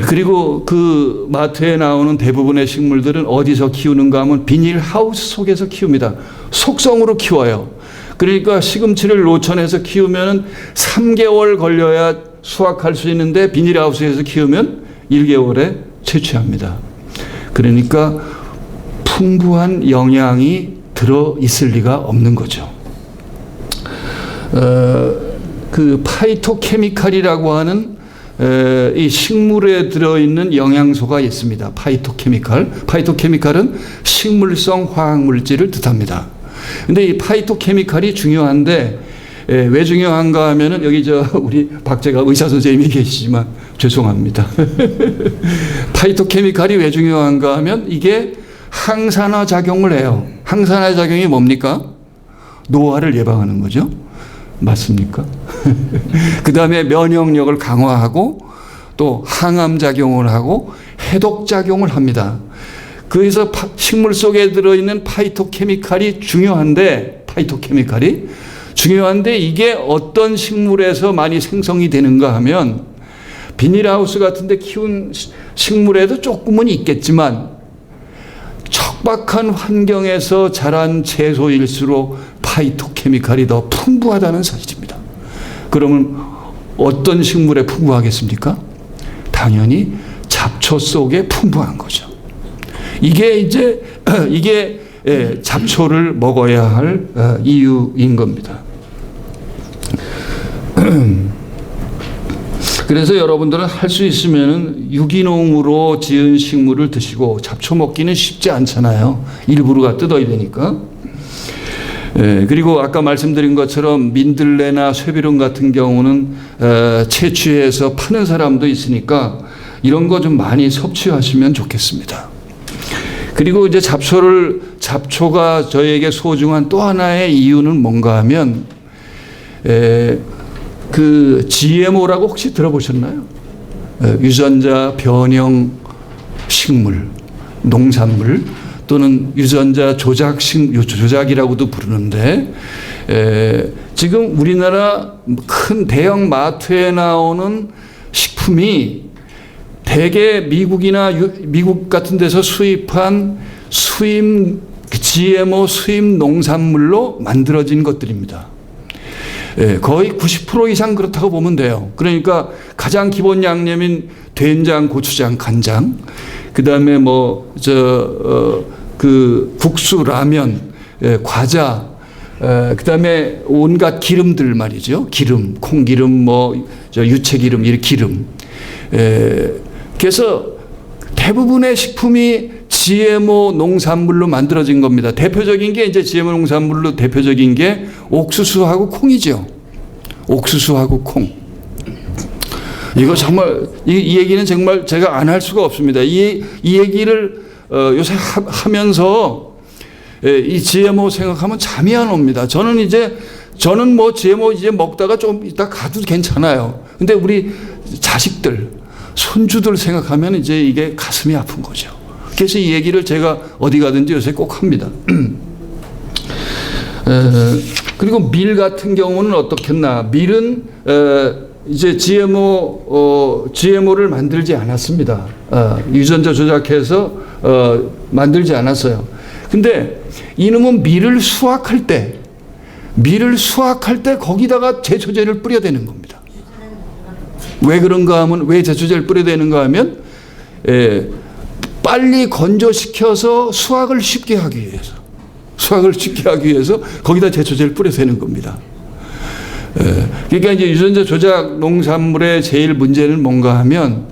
[SPEAKER 2] 그리고 그 마트에 나오는 대부분의 식물들은 어디서 키우는가 하면 비닐하우스 속에서 키웁니다. 속성으로 키워요. 그러니까 시금치를 노천에서 키우면 3개월 걸려야 수확할 수 있는데 비닐하우스에서 키우면 1개월에 채취합니다. 그러니까 풍부한 영양이 들어있을 리가 없는 거죠. 그 파이토케미칼이라고 하는 이 식물에 들어있는 영양소가 있습니다. 파이토케미칼. 파이토케미칼은 식물성 화학물질을 뜻합니다. 근데 이 파이토케미칼이 중요한데 왜 중요한가 하면은 여기 우리 박재가 의사 선생님이 계시지만 죄송합니다. 파이토케미칼이 왜 중요한가 하면 이게 항산화 작용을 해요. 항산화 작용이 뭡니까? 노화를 예방하는 거죠. 맞습니까? 그 다음에 면역력을 강화하고 또 항암 작용을 하고 해독 작용을 합니다. 그래서 식물 속에 들어있는 파이토케미칼이 중요한데 이게 어떤 식물에서 많이 생성이 되는가 하면 비닐하우스 같은 데 키운 식물에도 조금은 있겠지만 척박한 환경에서 자란 채소일수록 파이토케미칼이 더 풍부하다는 사실입니다. 그러면 어떤 식물에 풍부하겠습니까? 당연히 잡초 속에 풍부한 거죠. 이게 잡초를 먹어야 할 이유인 겁니다. 그래서 여러분들은 할 수 있으면 유기농으로 지은 식물을 드시고 잡초 먹기는 쉽지 않잖아요. 일부러가 뜯어야 되니까. 그리고 아까 말씀드린 것처럼 민들레나 쇠비름 같은 경우는 채취해서 파는 사람도 있으니까 이런 거 좀 많이 섭취하시면 좋겠습니다. 그리고 이제 잡초가 저에게 소중한 또 하나의 이유는 뭔가 하면 그 GMO라고 혹시 들어보셨나요? 유전자 변형 식물, 농산물 또는 유전자 조작이라고도 부르는데 지금 우리나라 큰 대형 마트에 나오는 식품이 대개 미국 같은 데서 수입한 GMO 수입 농산물로 만들어진 것들입니다. 거의 90% 이상 그렇다고 보면 돼요. 그러니까 가장 기본 양념인 된장, 고추장, 간장, 그 다음에 국수, 라면, 과자, 그 다음에 온갖 기름들 말이죠. 기름, 콩기름, 유채기름, 이렇게 기름. 그래서 대부분의 식품이 GMO 농산물로 만들어진 겁니다. 대표적인 게 이제 GMO 농산물로 대표적인 게 옥수수하고 콩이죠. 옥수수하고 콩. 이거 정말 이 얘기는 정말 제가 안 할 수가 없습니다. 이 얘기를 요새 하면서 이 GMO 생각하면 잠이 안 옵니다. 저는 GMO 이제 먹다가 좀 이따 가도 괜찮아요. 근데 우리 자식들, 손주들 생각하면 이제 이게 가슴이 아픈 거죠. 그래서 이 얘기를 제가 어디 가든지 요새 꼭 합니다. 그리고 밀 같은 경우는 어떻겠나? 밀은 이제 GMO를 만들지 않았습니다. 유전자 조작해서 만들지 않았어요. 근데 이놈은 밀을 수확할 때 거기다가 제초제를 뿌려대는 겁니다. 왜 그런가 하면, 왜 제초제를 뿌려대는가 하면, 빨리 건조시켜서 수확을 쉽게 하기 위해서 거기다 제초제를 뿌려대는 겁니다. 그러니까 이제 유전자 조작 농산물의 제일 문제는 뭔가 하면,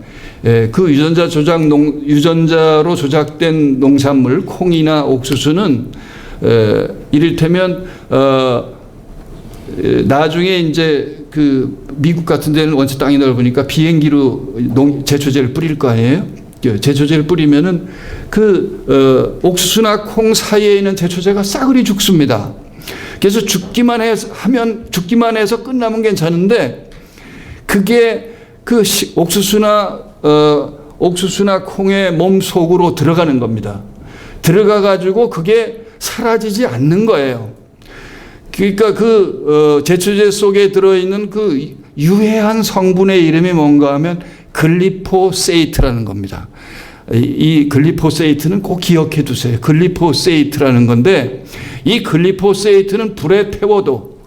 [SPEAKER 2] 그 유전자로 조작된 농산물, 콩이나 옥수수는 이를테면 나중에 이제 그 미국 같은 데는 원체 땅이 넓으니까 비행기로 제초제를 뿌릴 거 아니에요? 제초제를 뿌리면은 옥수수나 콩 사이에 있는 제초제가 싸그리 죽습니다. 그래서 죽기만 해서 끝나면 괜찮은데 그게 옥수수나 콩의 몸 속으로 들어가는 겁니다. 들어가 가지고 그게 사라지지 않는 거예요. 그러니까 제초제 속에 들어있는 그 유해한 성분의 이름이 뭔가 하면 글리포세이트라는 겁니다. 이 글리포세이트는 꼭 기억해 두세요. 글리포세이트라는 건데 이 글리포세이트는 불에 태워도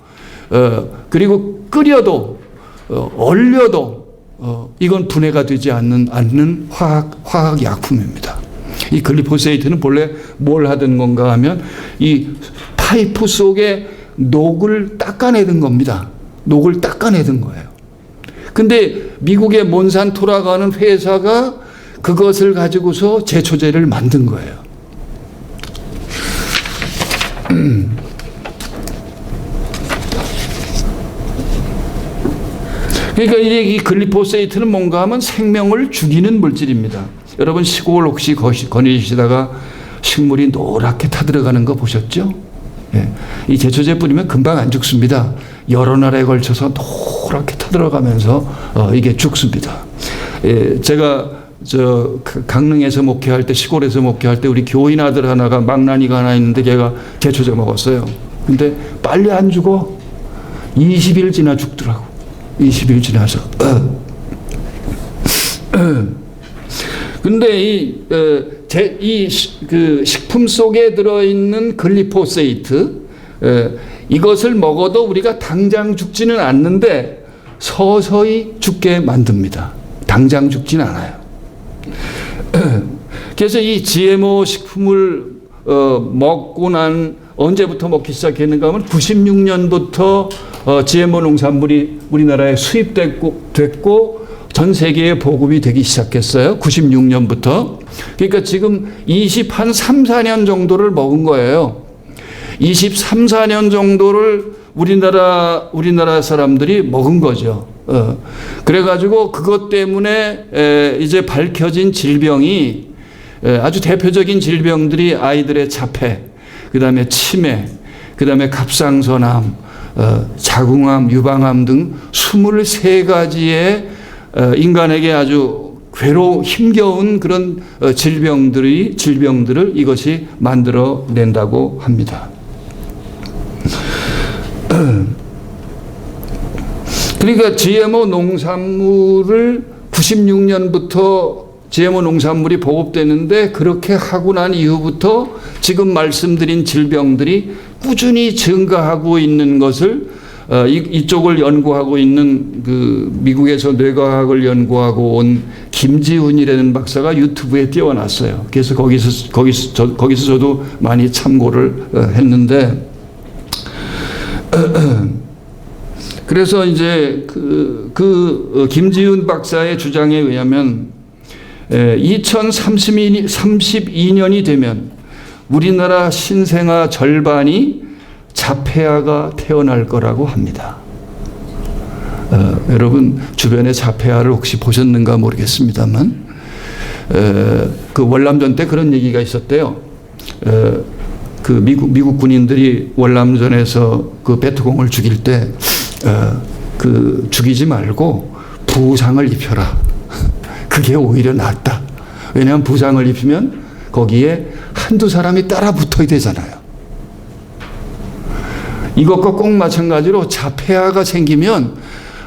[SPEAKER 2] 그리고 끓여도 얼려도 이건 분해가 되지 않는 화학 약품입니다. 이 글리포세이트는 본래 뭘 하던 건가 하면 이 파이프 속에 녹을 닦아내던 겁니다. 녹을 닦아내던 거예요. 근데 미국의 몬산토라고 하는 회사가 그것을 가지고서 제초제를 만든 거예요. 그러니까 이 글리포세이트는 뭔가 하면 생명을 죽이는 물질입니다. 여러분 시골 혹시 거니시다가 식물이 노랗게 타들어가는 거 보셨죠? 예. 이 제초제 뿌리면 금방 안 죽습니다. 여러 날에 걸쳐서 노랗게 타들어가면서 이게 죽습니다. 예, 제가 강릉에서 목회할 때, 시골에서 목회할 때 우리 교인 아들 하나가 망나니가 하나 있는데 걔가 제초제 먹었어요. 근데 빨리 안 죽어. 20일 지나 죽더라고. 20일 지나서. 근데 그 식품 속에 들어있는 글리포세이트, 이것을 먹어도 우리가 당장 죽지는 않는데 서서히 죽게 만듭니다. 당장 죽지는 않아요. 그래서 이 GMO 식품을 먹고 난 언제부터 먹기 시작했는가 하면 96년부터 GMO 농산물이 우리나라에 수입됐고 전 세계에 보급이 되기 시작했어요. 96년부터. 그러니까 지금 3, 4년 정도를 먹은 거예요. 23, 4년 정도를 우리나라 사람들이 먹은 거죠. 그래가지고 그것 때문에 이제 밝혀진 질병이 아주 대표적인 질병들이 아이들의 자폐, 그 다음에 치매, 그 다음에 갑상선암, 자궁암, 유방암 등 23가지의 인간에게 아주 힘겨운 그런 질병들을 이것이 만들어낸다고 합니다. 그러니까 GMO 농산물을 96년부터 GMO 농산물이 보급되는데 그렇게 하고 난 이후부터 지금 말씀드린 질병들이 꾸준히 증가하고 있는 것을 이쪽을 연구하고 있는 그 미국에서 뇌과학을 연구하고 온 김지훈이라는 박사가 유튜브에 띄워놨어요. 그래서 거기서 저도 많이 참고를 했는데 그래서 이제 그 김지훈 박사의 주장에 의하면 2032년이 되면 우리나라 신생아 절반이 자폐아가 태어날 거라고 합니다. 여러분 주변에 자폐아를 혹시 보셨는가 모르겠습니다만 그 월남전 때 그런 얘기가 있었대요. 그 미국 군인들이 월남전에서 그 베트공을 죽일 때 그 죽이지 말고 부상을 입혀라. 그게 오히려 낫다. 왜냐하면 부상을 입히면 거기에 한두 사람이 따라 붙어야 되잖아요. 이것과 꼭 마찬가지로 자폐아가 생기면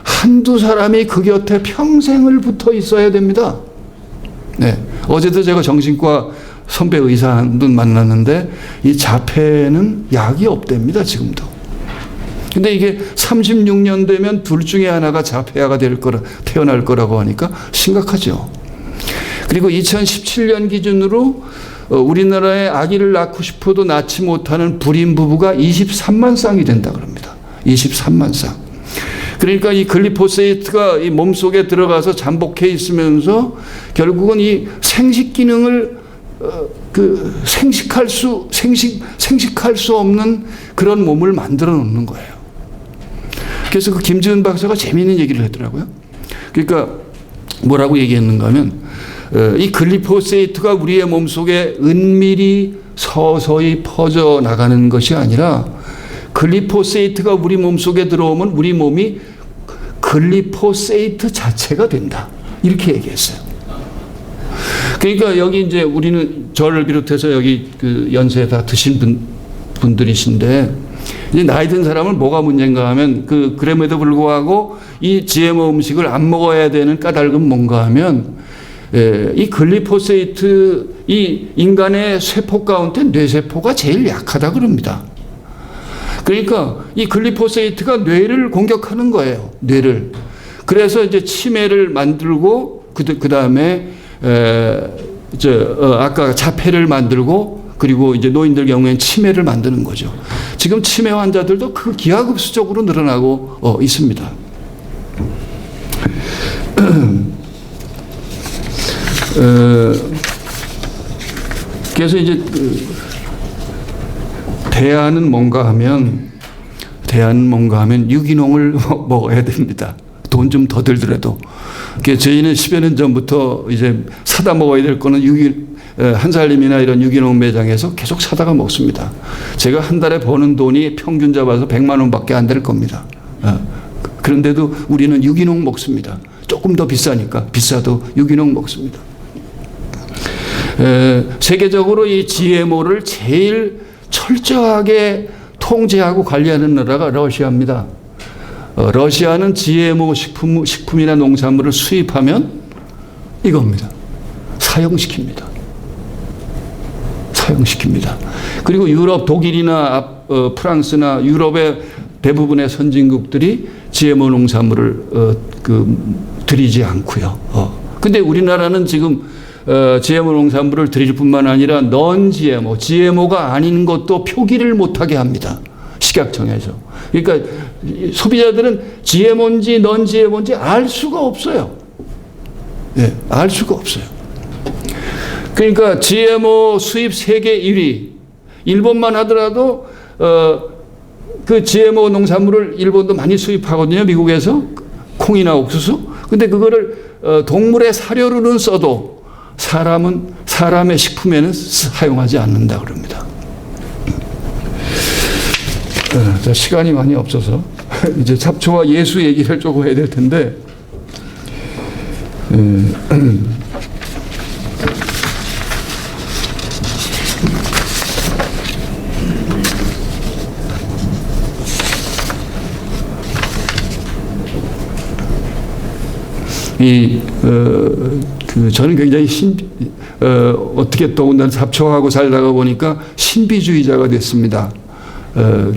[SPEAKER 2] 한두 사람이 그 곁에 평생을 붙어 있어야 됩니다. 네. 어제도 제가 정신과 선배 의사 한 분 만났는데 이 자폐는 약이 없답니다. 지금도. 근데 이게 36년 되면 둘 중에 하나가 자폐아가 태어날 거라고 하니까 심각하죠. 그리고 2017년 기준으로 우리나라에 아기를 낳고 싶어도 낳지 못하는 불임 부부가 23만 쌍이 된다 그럽니다. 23만 쌍. 그러니까 이 글리포세이트가 이 몸속에 들어가서 잠복해 있으면서 결국은 이 생식 기능을 생식할 수 없는 그런 몸을 만들어 놓는 거예요. 그래서 그 김지은 박사가 재미있는 얘기를 했더라고요. 그러니까 뭐라고 얘기했는가 하면 이 글리포세이트가 우리의 몸속에 은밀히 서서히 퍼져나가는 것이 아니라 글리포세이트가 우리 몸속에 들어오면 우리 몸이 글리포세이트 자체가 된다. 이렇게 얘기했어요. 그러니까 여기 이제 우리는 저를 비롯해서 여기 그 연세 다 드신 분들이신데 이제 나이 든 사람은 뭐가 문제인가 하면 그럼에도 불구하고 이 GMO 음식을 안 먹어야 되는 까닭은 뭔가 하면 이 글리포세이트 이 인간의 세포 가운데 뇌세포가 제일 약하다 그럽니다. 그러니까 이 글리포세이트가 뇌를 공격하는 거예요. 뇌를. 그래서 이제 치매를 만들고 그 다음에 아까 자폐를 만들고 그리고 이제 노인들 경우에는 치매를 만드는 거죠. 지금 치매 환자들도 그 기하급수적으로 늘어나고 있습니다. 그래서 이제 대안은 뭔가 하면 유기농을 먹어야 됩니다. 돈 좀 더 들더라도. 저희는 10여 년 전부터 이제 사다 먹어야 될 거는 한살림이나 이런 유기농 매장에서 계속 사다가 먹습니다. 제가 한 달에 버는 돈이 평균 잡아서 100만 원밖에 안 될 겁니다. 그런데도 우리는 유기농 먹습니다. 조금 더 비싸니까 비싸도 유기농 먹습니다. 세계적으로 이 GMO를 제일 철저하게 통제하고 관리하는 나라가 러시아입니다. 러시아는 GMO 식품이나 농산물을 수입하면 이겁니다. 사용시킵니다. 그리고 유럽, 독일이나 프랑스나 유럽의 대부분의 선진국들이 GMO 농산물을 들이지 않고요. 근데 우리나라는 지금 GMO 농산물을 들일 뿐만 아니라 넌 GMO, GMO가 아닌 것도 표기를 못하게 합니다. 식약청에서. 그러니까 소비자들은 GMO인지 넌 GMO인지 알 수가 없어요. 네, 알 수가 없어요. 그러니까 GMO 수입 세계 1위. 일본만 하더라도 그 GMO 농산물을 일본도 많이 수입하거든요. 미국에서 콩이나 옥수수. 근데 그거를 동물의 사료로는 써도 사람의 식품에는 사용하지 않는다 그럽니다. 시간이 많이 없어서 이제 잡초와 예수 얘기를 조금 해야 될 텐데 저는 굉장히 어떻게 더군다나 잡초하고 살다가 보니까 신비주의자가 됐습니다.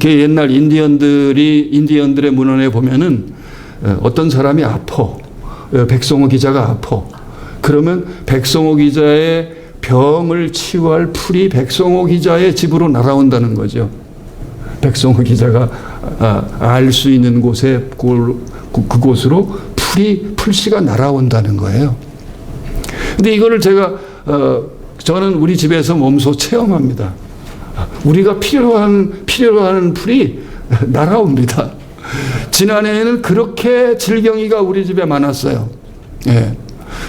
[SPEAKER 2] 옛날 인디언들의 문헌에 보면은 어떤 사람이 아파. 백성호 기자가 아파. 그러면 백성호 기자의 병을 치유할 풀이 백성호 기자의 집으로 날아온다는 거죠. 백성호 기자가 알 수 있는 곳에 그곳으로 풀씨가 날아온다는 거예요. 근데 이거를 저는 우리 집에서 몸소 체험합니다. 우리가 필요로 하는 풀이 날아옵니다. 지난해에는 그렇게 질경이가 우리 집에 많았어요. 예.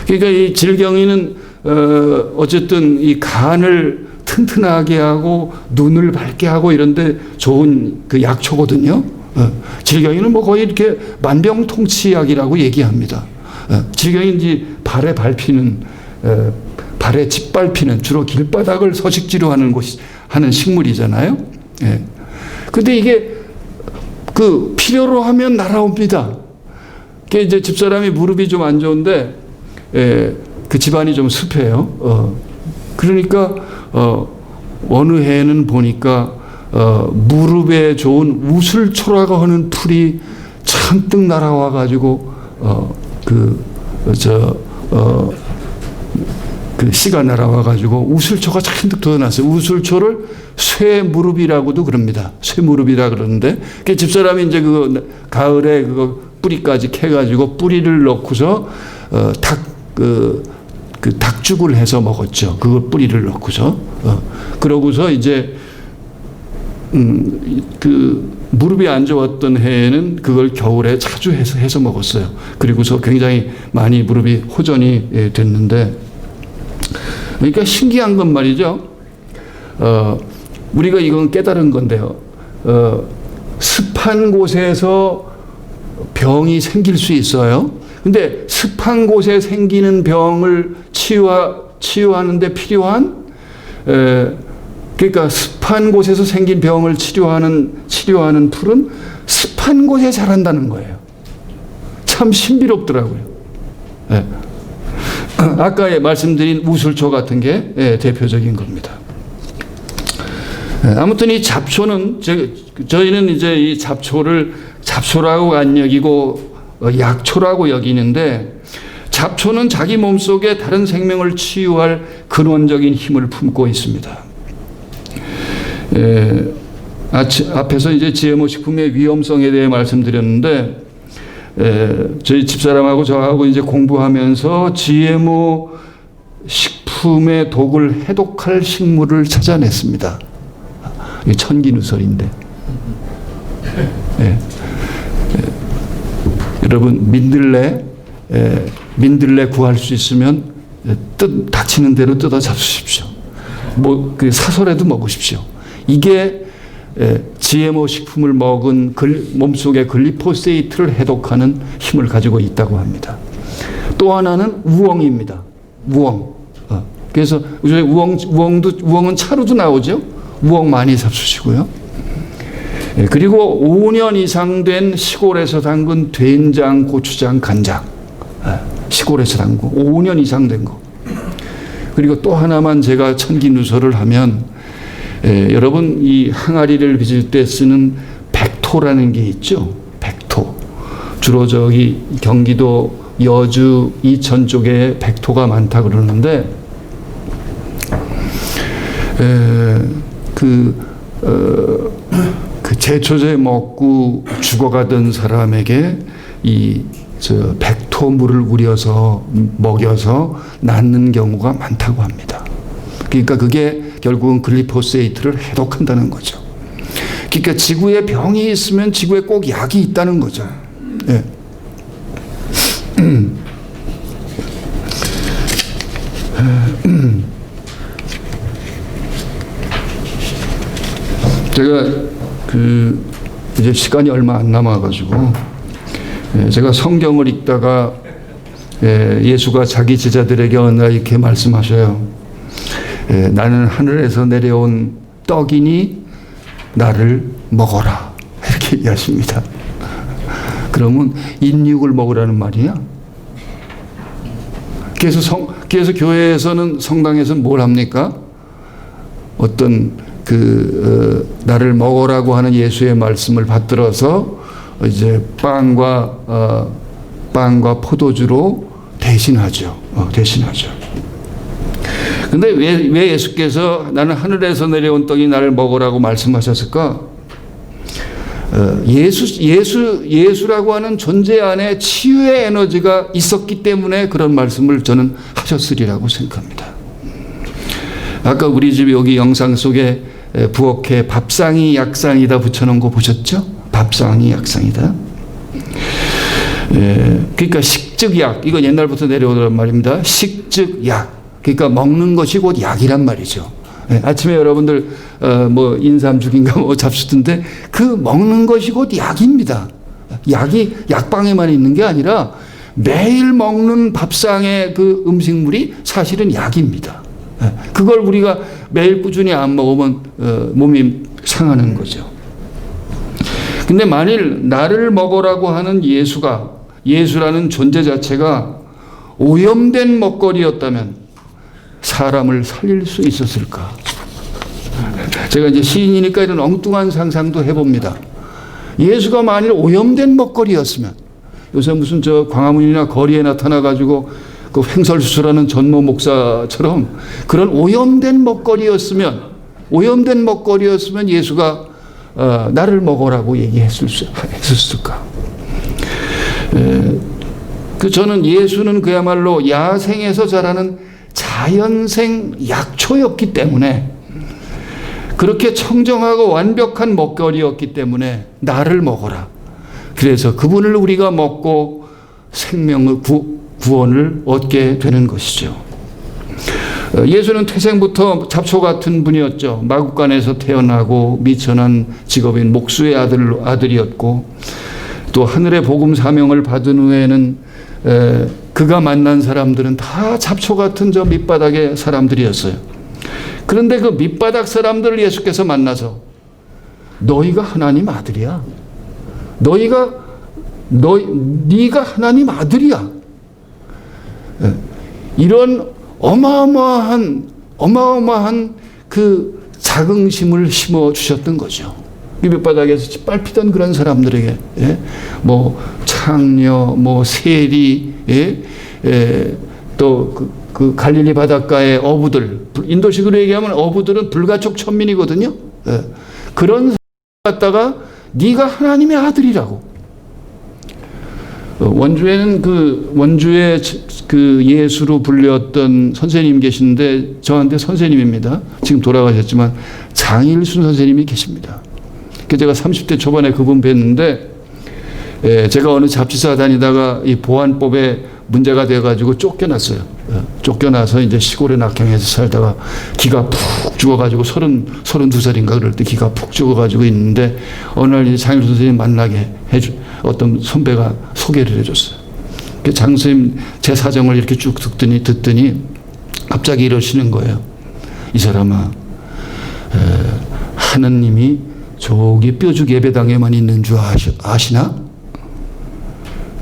[SPEAKER 2] 그러니까 이 질경이는 어쨌든 이 간을 튼튼하게 하고 눈을 밝게 하고 이런데 좋은 그 약초거든요. 질경이는 뭐 거의 이렇게 만병통치약이라고 얘기합니다. 질경인지 발에 짓밟히는 주로 길바닥을 서식지로 하는 식물이잖아요. 예. 근데 이게 필요로 하면 날아옵니다. 이제 집사람이 무릎이 좀 안 좋은데, 그 집안이 좀 습해요. 그러니까, 어느 해에는 보니까, 무릎에 좋은 우슬초라고 하는 풀이 잔뜩 날아와가지고, 씨가 날아와가지고 우슬초가 잔뜩 돋아났어요. 우슬초를 쇠무릎이라고도 그럽니다. 쇠무릎이라 그러는데, 집사람이 이제 가을에 그거 뿌리까지 캐가지고 뿌리를 넣고서, 닭죽을 해서 먹었죠. 그거 뿌리를 넣고서. 그러고서 이제, 그 무릎이 안 좋았던 해에는 그걸 겨울에 자주 해서 먹었어요. 그리고서 굉장히 많이 무릎이 호전이 됐는데, 그러니까 신기한 건 말이죠. 우리가 이건 깨달은 건데요. 습한 곳에서 병이 생길 수 있어요. 근데 습한 곳에 생기는 병을 치유하는데 필요한, 그러니까 습한 곳에서 생긴 병을 치료하는 풀은 습한 곳에 자란다는 거예요. 참 신비롭더라고요. 예. 아까 말씀드린 우술초 같은 게 대표적인 겁니다. 아무튼 이 잡초는 저희는 이제 이 잡초를 잡초라고 안 여기고 약초라고 여기는데, 잡초는 자기 몸속에 다른 생명을 치유할 근원적인 힘을 품고 있습니다. 앞에서 이제 GMO 식품의 위험성에 대해 말씀드렸는데, 저희 집사람하고 저하고 이제 공부하면서 GMO 식품의 독을 해독할 식물을 찾아냈습니다. 이게 천기누설인데. 여러분, 민들레 구할 수 있으면 닥치는 대로 뜯어 잡수십시오. 그 사설에도 먹으십시오. 이게 GMO 식품을 먹은 몸속의 글리포세이트를 해독하는 힘을 가지고 있다고 합니다. 또 하나는 우엉입니다. 우엉. 그래서 요즘에 우엉은 차로도 나오죠. 우엉 많이 잡수시고요. 그리고 5년 이상 된 시골에서 담근 된장, 고추장, 간장. 시골에서 담근 5년 이상 된 거. 그리고 또 하나만 제가 천기누설을 하면, 여러분 이 항아리를 빚을 때 쓰는 백토라는 게 있죠. 백토. 주로 저기 경기도 여주 이천 쪽에 백토가 많다 그러는데, 그 제초제 먹고 죽어가던 사람에게 저 백토물을 우려서 먹여서 낫는 경우가 많다고 합니다. 그러니까 그게 결국은 글리포세이트를 해독한다는 거죠. 그러니까 지구에 병이 있으면 지구에 꼭 약이 있다는 거죠. 네. 제가 이제 시간이 얼마 안 남아가지고, 제가 성경을 읽다가 예수가 자기 제자들에게 어느 날 이렇게 말씀하셔요. 나는 하늘에서 내려온 떡이니 나를 먹어라, 이렇게 얘기하십니다. 그러면 인육을 먹으라는 말이야. 그래서 교회에서는, 성당에서는 뭘 합니까? 어떤 나를 먹으라고 하는 예수의 말씀을 받들어서 이제 빵과 포도주로 대신하죠. 근데 왜 예수께서 나는 하늘에서 내려온 떡이 나를 먹으라고 말씀하셨을까? 예수라고 하는 존재 안에 치유의 에너지가 있었기 때문에 그런 말씀을 저는 하셨으리라고 생각합니다. 아까 우리 집 여기 영상 속에 부엌에 밥상이 약상이다 붙여놓은 거 보셨죠? 밥상이 약상이다. 그러니까 식즉약, 이거 옛날부터 내려오던 말입니다. 식즉약. 그러니까 먹는 것이 곧 약이란 말이죠. 아침에 여러분들 뭐 인삼죽인가 뭐 잡수던데, 그 먹는 것이 곧 약입니다. 약이 약방에만 있는 게 아니라 매일 먹는 밥상의 그 음식물이 사실은 약입니다. 그걸 우리가 매일 꾸준히 안 먹으면 몸이 상하는 거죠. 근데 만일 나를 먹으라고 하는 예수라는 존재 자체가 오염된 먹거리였다면 사람을 살릴 수 있었을까? 제가 이제 시인이니까 이런 엉뚱한 상상도 해봅니다. 예수가 만일 오염된 먹거리였으면, 요새 무슨 저 광화문이나 거리에 나타나가지고 그 횡설수설하는 전모 목사처럼 그런 오염된 먹거리였으면 예수가 나를 먹으라고 얘기했을까? 저는 예수는 그야말로 야생에서 자라는 자연생 약초였기 때문에 그렇게 청정하고 완벽한 먹거리였기 때문에 나를 먹어라. 그래서 그분을 우리가 먹고 생명의 구원을 얻게 되는 것이죠. 예수는 태생부터 잡초 같은 분이었죠. 마구간에서 태어나고 미천한 직업인 목수의 아들이었고, 또 하늘의 복음 사명을 받은 후에는 그가 만난 사람들은 다 잡초 같은 저 밑바닥의 사람들이었어요. 그런데 그 밑바닥 사람들을 예수께서 만나서 너희가 하나님 아들이야. 네가 하나님 아들이야. 이런 어마어마한 그 자긍심을 심어 주셨던 거죠. 이 밑바닥에서 짓밟히던 그런 사람들에게, 뭐 창녀, 뭐 세리, 또 그 갈릴리 바닷가의 어부들, 인도식으로 얘기하면 어부들은 불가촉 천민이거든요. 그런 갖다가 네가 하나님의 아들이라고. 원주에는 원주의 그 예수로 불렸던 선생님 계신데 저한테 선생님입니다. 지금 돌아가셨지만 장일순 선생님이 계십니다. 제가 30대 초반에 그분 뵀는데 제가 어느 잡지사 다니다가 이 보안법에 문제가 돼가지고 쫓겨났어요. 쫓겨나서 이제 시골에 낙향해서 살다가 기가 푹 죽어가지고 32살인가 그럴 때 기가 푹 죽어가지고 있는데 어느 날 장일순 선생님 만나게 어떤 선배가 소개를 해줬어요. 장 선생님 제 사정을 이렇게 쭉 듣더니 갑자기 이러시는 거예요. 이 사람아, 하느님이 저기 뾰죽 예배당에만 있는 줄 아시나?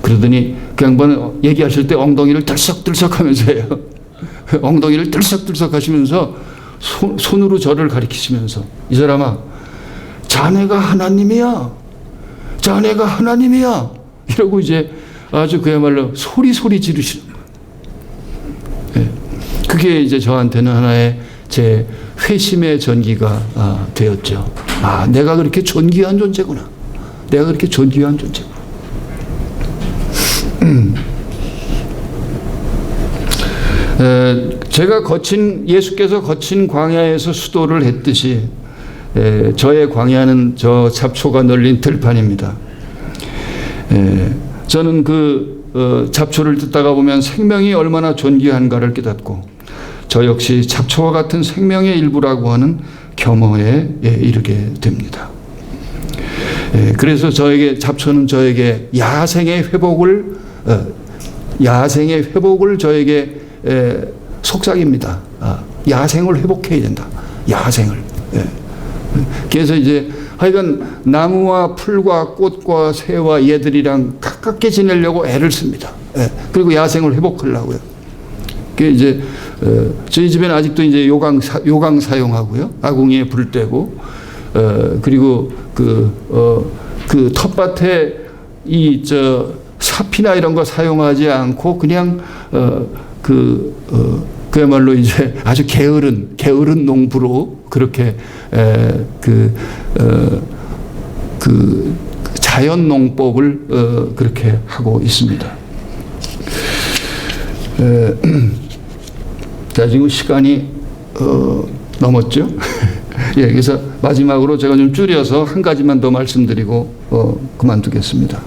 [SPEAKER 2] 그러더니 그 양반 얘기하실 때 엉덩이를 들썩들썩 하면서 해요. 엉덩이를 들썩들썩 하시면서 손으로 저를 가리키시면서 이 사람아, 자네가 하나님이야. 자네가 하나님이야. 이러고 이제 아주 그야말로 소리 지르시는 거예요. 그게 이제 저한테는 하나의 제 회심의 전기가 되었죠. 내가 그렇게 존귀한 존재구나. 내가 그렇게 존귀한 존재구나. 제가 예수께서 거친 광야에서 수도를 했듯이 저의 광야는 저 잡초가 널린 들판입니다. 저는 그 잡초를 듣다가 보면 생명이 얼마나 존귀한가를 깨닫고 저 역시 잡초와 같은 생명의 일부라고 하는 겸허에 이르게 됩니다. 그래서 잡초는 저에게 야생의 회복을 저에게 속삭입니다. 야생을 회복해야 된다. 야생을. 그래서 이제 하여간 나무와 풀과 꽃과 새와 얘들이랑 가깝게 지내려고 애를 씁니다. 그리고 야생을 회복하려고요. 그 이제 저희 집에는 아직도 이제 요강 사용하고요. 아궁이에 불 떼고 그리고 그 텃밭에 사피나 이런 거 사용하지 않고 그냥 그야말로 이제 아주 게으른 농부로 그렇게 그 자연 농법을 그렇게 하고 있습니다. 자, 지금 시간이 넘었죠. 그래서 마지막으로 제가 좀 줄여서 한 가지만 더 말씀드리고 그만두겠습니다.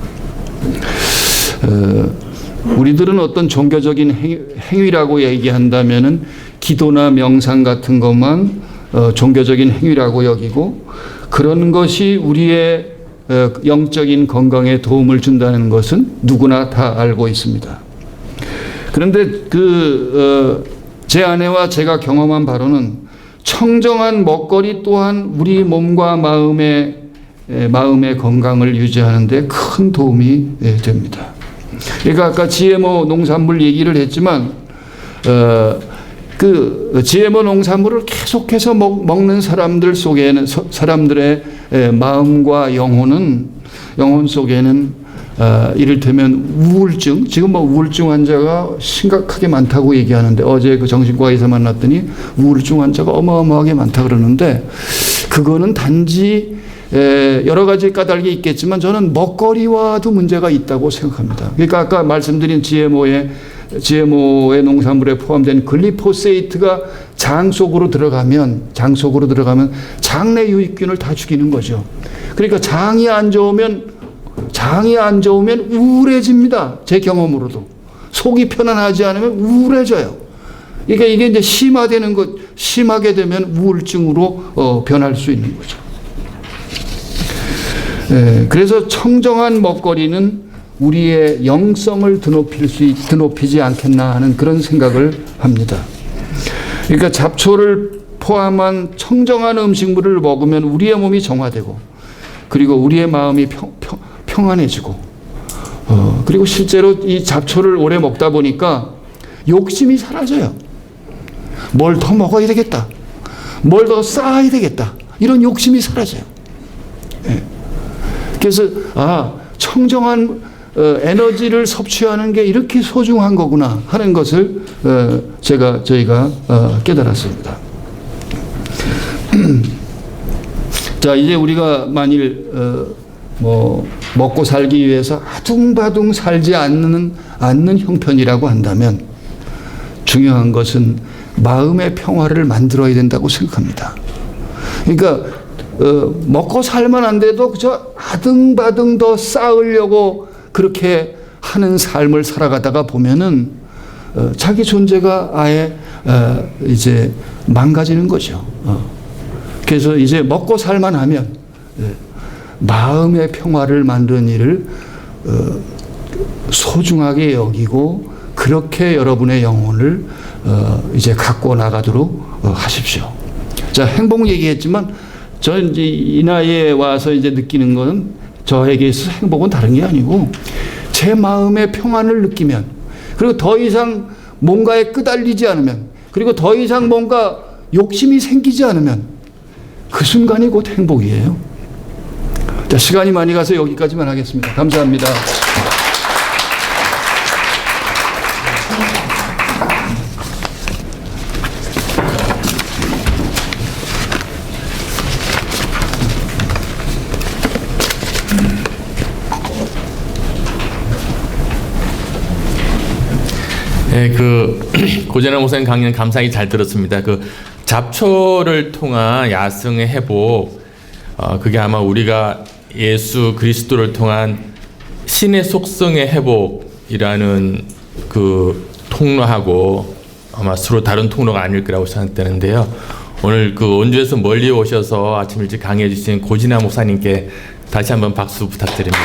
[SPEAKER 2] 우리들은 어떤 종교적인 행위라고 얘기한다면은 기도나 명상 같은 것만 종교적인 행위라고 여기고 그런 것이 우리의 영적인 건강에 도움을 준다는 것은 누구나 다 알고 있습니다. 그런데 제 아내와 제가 경험한 바로는 청정한 먹거리 또한 우리 몸과 마음의 건강을 유지하는 데 큰 도움이 됩니다. 그러니까 아까 GMO 농산물 얘기를 했지만 그 GMO 농산물을 계속해서 먹는 사람들 속에는 사람들의 마음과 영혼 속에는 이를테면 우울증, 지금 우울증 환자가 심각하게 많다고 얘기하는데 어제 그 정신과에서 만났더니 우울증 환자가 어마어마하게 많다 그러는데 그거는 단지 여러 가지 까닭이 있겠지만 저는 먹거리와도 문제가 있다고 생각합니다. 그러니까 아까 말씀드린 GMO의 GMO의 농산물에 포함된 글리포세이트가 장 속으로 들어가면 장내 유익균을 다 죽이는 거죠. 그러니까 장이 안 좋으면 우울해집니다. 제 경험으로도. 속이 편안하지 않으면 우울해져요. 그러니까 이게 이제 심하게 되면 우울증으로 변할 수 있는 거죠. 그래서 청정한 먹거리는 우리의 영성을 드높이지 않겠나 하는 그런 생각을 합니다. 그러니까 잡초를 포함한 청정한 음식물을 먹으면 우리의 몸이 정화되고, 그리고 우리의 마음이 평안해지고, 그리고 실제로 이 잡초를 오래 먹다 보니까 욕심이 사라져요. 뭘 더 먹어야 되겠다. 뭘 더 쌓아야 되겠다. 이런 욕심이 사라져요. 그래서 청정한 에너지를 섭취하는 게 이렇게 소중한 거구나 하는 것을 저희가 깨달았습니다. 자, 이제 우리가 만일 먹고 살기 위해서 아둥바둥 살지 않는 형편이라고 한다면 중요한 것은 마음의 평화를 만들어야 된다고 생각합니다. 그러니까 먹고 살만 안 돼도 그저 아등바등 더 쌓으려고 그렇게 하는 삶을 살아가다가 보면은 자기 존재가 아예 이제 망가지는 거죠. 그래서 이제 먹고 살만 하면 마음의 평화를 만드는 일을 소중하게 여기고 그렇게 여러분의 영혼을 이제 갖고 나가도록 하십시오. 자, 행복 얘기했지만 저는 이제 이 나이에 와서 이제 느끼는 것은 저에게 있어서 행복은 다른 게 아니고 제 마음의 평안을 느끼면, 그리고 더 이상 뭔가에 끄달리지 않으면, 그리고 더 이상 뭔가 욕심이 생기지 않으면 그 순간이 곧 행복이에요. 자, 시간이 많이 가서 여기까지만 하겠습니다. 감사합니다.
[SPEAKER 1] 네, 고재남 목사님 강연 감사히 잘 들었습니다. 잡초를 통한 야성의 회복, 그게 아마 우리가 예수 그리스도를 통한 신의 속성의 회복이라는 통로하고 아마 서로 다른 통로가 아닐 거라고 생각되는데요. 오늘 원주에서 멀리 오셔서 아침 일찍 강의해 주신 고진아 목사님께 다시 한번 박수 부탁드립니다.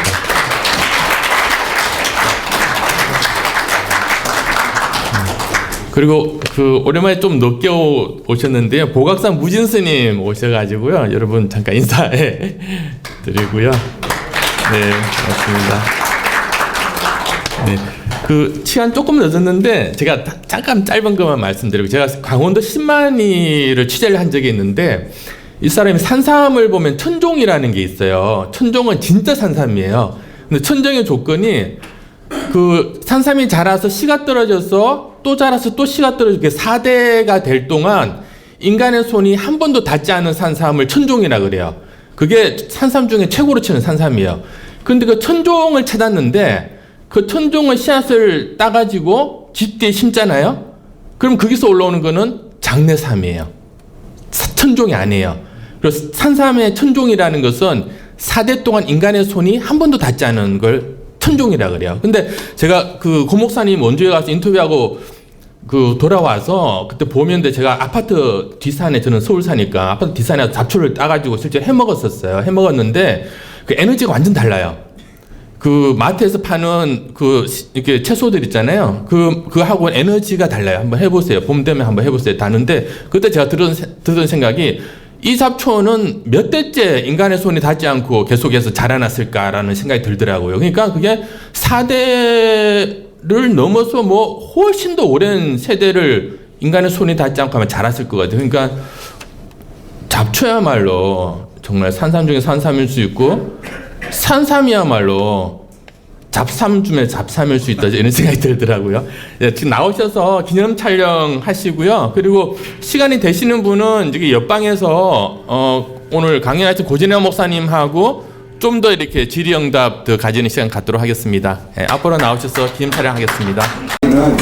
[SPEAKER 1] 그리고 오랜만에 좀 늦게 오셨는데요. 보각산 무진스님 오셔가지고요. 여러분 잠깐 인사해 드리고요. 네, 맞습니다. 네, 시간 조금 늦었는데 제가 잠깐 짧은 것만 말씀드리고, 제가 강원도 신만리를 취재를 한 적이 있는데 이 사람이 산삼을 보면 천종이라는 게 있어요. 천종은 진짜 산삼이에요. 근데 천종의 조건이 산삼이 자라서 씨가 떨어져서 또 자라서 또 씨가 떨어지게 4대가 될 동안 인간의 손이 한 번도 닿지 않은 산삼을 천종이라 그래요. 그게 산삼 중에 최고로 치는 산삼이에요. 그런데 그 천종을 찾았는데 그 천종의 씨앗을 따가지고 집 뒤에 심잖아요. 그럼 거기서 올라오는 거는 장내삼이에요. 천종이 아니에요. 그래서 산삼의 천종이라는 것은 4대 동안 인간의 손이 한 번도 닿지 않은 걸 천종이라 그래요. 근데 제가 고 목사님 원주에 가서 인터뷰하고 돌아와서 그때 봄이었는데 제가 아파트 뒷산에, 저는 서울 사니까 아파트 뒷산에 잡초를 따가지고 실제 해 먹었었어요. 해 먹었는데 에너지가 완전 달라요. 마트에서 파는 이렇게 채소들 있잖아요. 그하고 에너지가 달라요. 한번 해보세요. 봄 되면 한번 해보세요. 다는데 그때 제가 들은 생각이, 이 잡초는 몇 대째 인간의 손이 닿지 않고 계속해서 자라났을까라는 생각이 들더라고요. 그러니까 그게 4대를 넘어서 훨씬 더 오랜 세대를 인간의 손이 닿지 않고 하면 자랐을 것 같아요. 그러니까 잡초야말로 정말 산삼 중에 산삼일 수 있고, 산삼이야말로 잡삼 중에 잡삼일 수 있다, 이런 생각이 들더라고요. 네, 지금 나오셔서 기념 촬영 하시고요. 그리고 시간이 되시는 분은 여기 옆방에서 오늘 강연하신 고진영 목사님하고 좀 더 이렇게 질의응답 더 가지는 시간 갖도록 하겠습니다. 네, 앞으로 나오셔서 기념 촬영 하겠습니다.
[SPEAKER 8] 보면은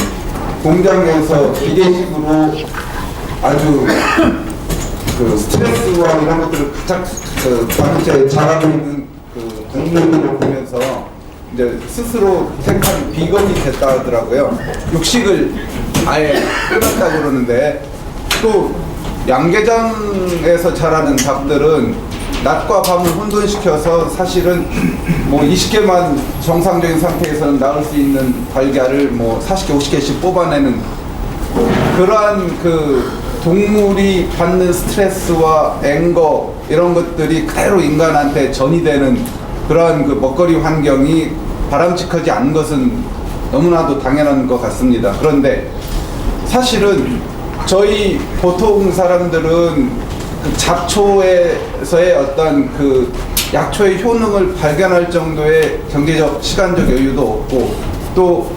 [SPEAKER 8] 공장에서 기계식으로 아주 그 스트레스와 이런 것들을 가장 잘하고 있는 그 동료들을 보면서 이제 스스로 택한 비건이 됐다 하더라고요. 육식을 아예 끊었다 그러는데, 또 양계장에서 자라는 닭들은 낮과 밤을 혼돈시켜서 사실은 뭐 20개만 정상적인 상태에서는 낳을 수 있는 달걀을 뭐 40개, 50개씩 뽑아내는 그러한 그 동물이 받는 스트레스와 앵거 이런 것들이 그대로 인간한테 전이되는 그러한 그 먹거리 환경이 바람직하지 않은 것은 너무나도 당연한 것 같습니다. 그런데 사실은 저희 보통 사람들은 그 잡초에서의 어떤 그 약초의 효능을 발견할 정도의 경제적, 시간적 여유도 없고, 또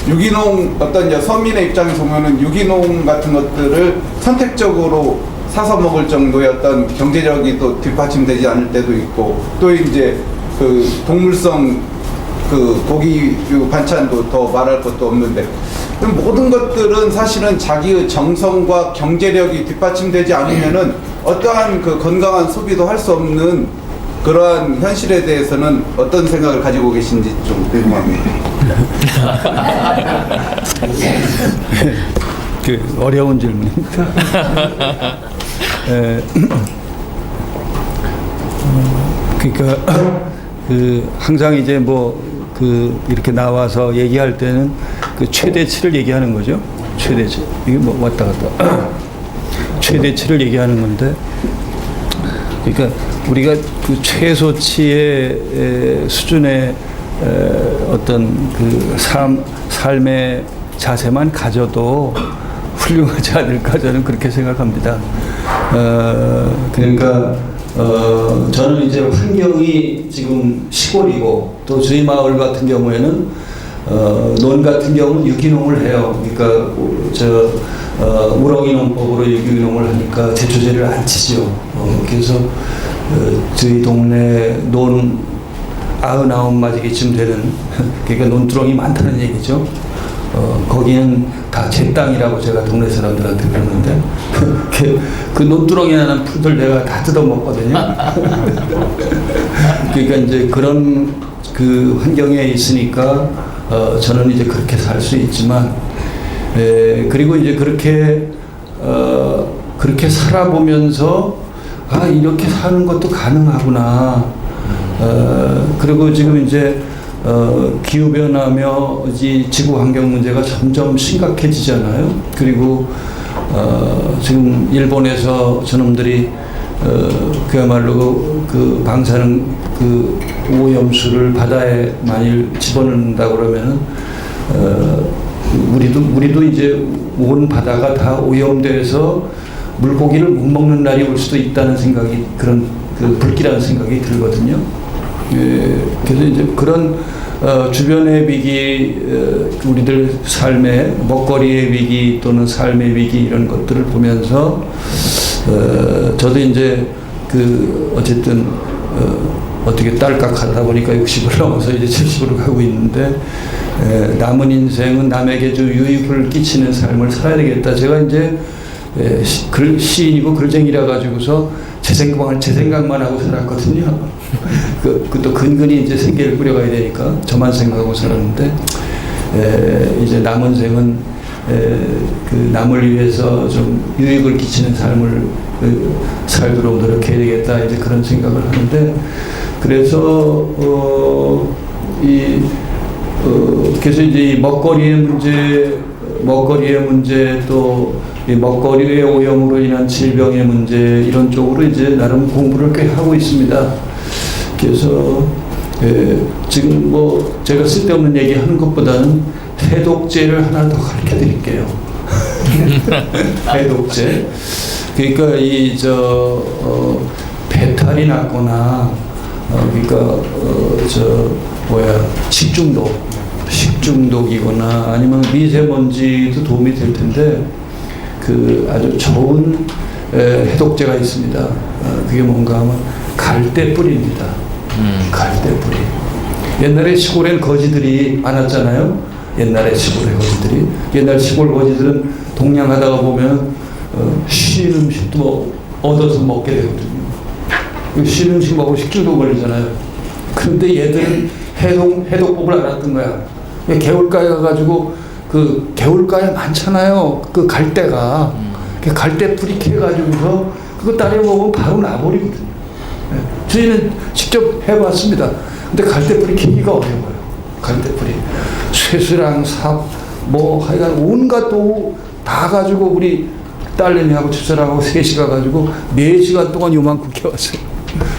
[SPEAKER 8] 유기농 어떤 이제 서민의 입장에서 보면은 유기농 같은 것들을 선택적으로 사서 먹을 정도의 어떤 경제력이 또 뒷받침되지 않을 때도 있고, 또 이제 그 동물성 그 고기 반찬도 더 말할 것도 없는데, 모든 것들은 사실은 자기의 정성과 경제력이 뒷받침되지 않으면은 어떠한 그 건강한 소비도 할 수 없는 그러한 현실에 대해서는 어떤 생각을 가지고 계신지 좀 궁금합니다.
[SPEAKER 2] 그 어려운 질문입니다. 그러니까 그 항상 이제 뭐 그 이렇게 나와서 얘기할 때는 그 최대치를 얘기하는 거죠. 최대치. 이게 뭐 왔다 갔다. 최대치를 얘기하는 건데, 그러니까 우리가 그 최소치의 수준의 어떤 그 삶의 자세만 가져도 훌륭하지 않을까, 저는 그렇게 생각합니다. 그러니까 저는 이제 환경이 지금 시골이고, 또 저희 마을 같은 경우에는 논 같은 경우는 유기농을 해요. 그러니까 우렁이 농법으로 유기농을 하니까 제초제를 안 치죠. 그래서 저희 동네 논 99마디기쯤 되는, 그러니까 논두렁이 많다는 얘기죠. 거기는 다 제 땅이라고 제가 동네 사람들한테 그러는데, 그 논두렁에 나는 풀들 내가 다 뜯어먹거든요. 그러니까 이제 그런 그 환경에 있으니까 저는 이제 그렇게 살 수 있지만, 그리고 이제 그렇게 살아보면서 아, 이렇게 사는 것도 가능하구나. 그리고 지금 이제 기후변화며 지구 환경 문제가 점점 심각해지잖아요. 그리고 지금 일본에서 저놈들이 그야말로 그 방사능 그 오염수를 바다에 만일 집어넣는다 그러면은 우리도 이제 온 바다가 다 오염돼서 물고기를 못 먹는 날이 올 수도 있다는 생각이, 그런 그 불길한 생각이 들거든요. 그래서 이제 그런 주변의 위기, 우리들 삶의 먹거리의 위기 또는 삶의 위기, 이런 것들을 보면서 저도 이제 그 어쨌든 어떻게 딸깍하다 보니까 60을 넘어서 이제 70으로 가고 있는데, 남은 인생은 남에게 좀 유익을 끼치는 삶을 살아야 되겠다. 제가 이제 시인이고 글쟁이라 가지고서 제 생각만 하고 살았거든요. 또 근근히 이제 생계를 꾸려가야 되니까 저만 생각하고 살았는데, 이제 남은 생은 그 남을 위해서 좀 유익을 끼치는 삶을 살도록 노력해야 되겠다, 이제 그런 생각을 하는데, 그래서 그래서 이제 이 먹거리의 문제, 또 이 먹거리의 오염으로 인한 질병의 문제, 이런 쪽으로 이제 나름 공부를 꽤 하고 있습니다. 그래서 지금 뭐 제가 쓸데없는 얘기 하는 것보다는 해독제를 하나 더 가르쳐 드릴게요. 해독제. 그러니까 배탈이 났거나 그러니까 식중독이거나 아니면 미세먼지도 도움이 될 텐데, 그 아주 좋은 해독제가 있습니다. 그게 뭔가 하면 갈대뿌리입니다. 갈대뿌리. 옛날에 시골엔 거지들이 많았잖아요. 옛날에 시골의 거지들이. 옛날 시골 거지들은 동냥하다가 보면 쉰 음식도 뭐 얻어서 먹게 되거든요. 쉰 음식 먹으면 식중독 걸리잖아요. 그런데 얘들은 해독법을 알았던 거야. 개울가에 가가지고 그 개울가에 많잖아요. 그 갈대가. 갈대 뿌리 캐가지고서 그거 따려 먹으면 바로 나버리거든요. 저희는 직접 해봤습니다. 근데 갈대 뿌리 캐기가 어려워요. 갈대 뿌리. 쇠수랑 삽, 뭐 하여간 온갖 도구 다 가지고 우리 딸내미하고 집사람하고 셋이 가가지고 4시간 동안 요만큼 캐왔어요.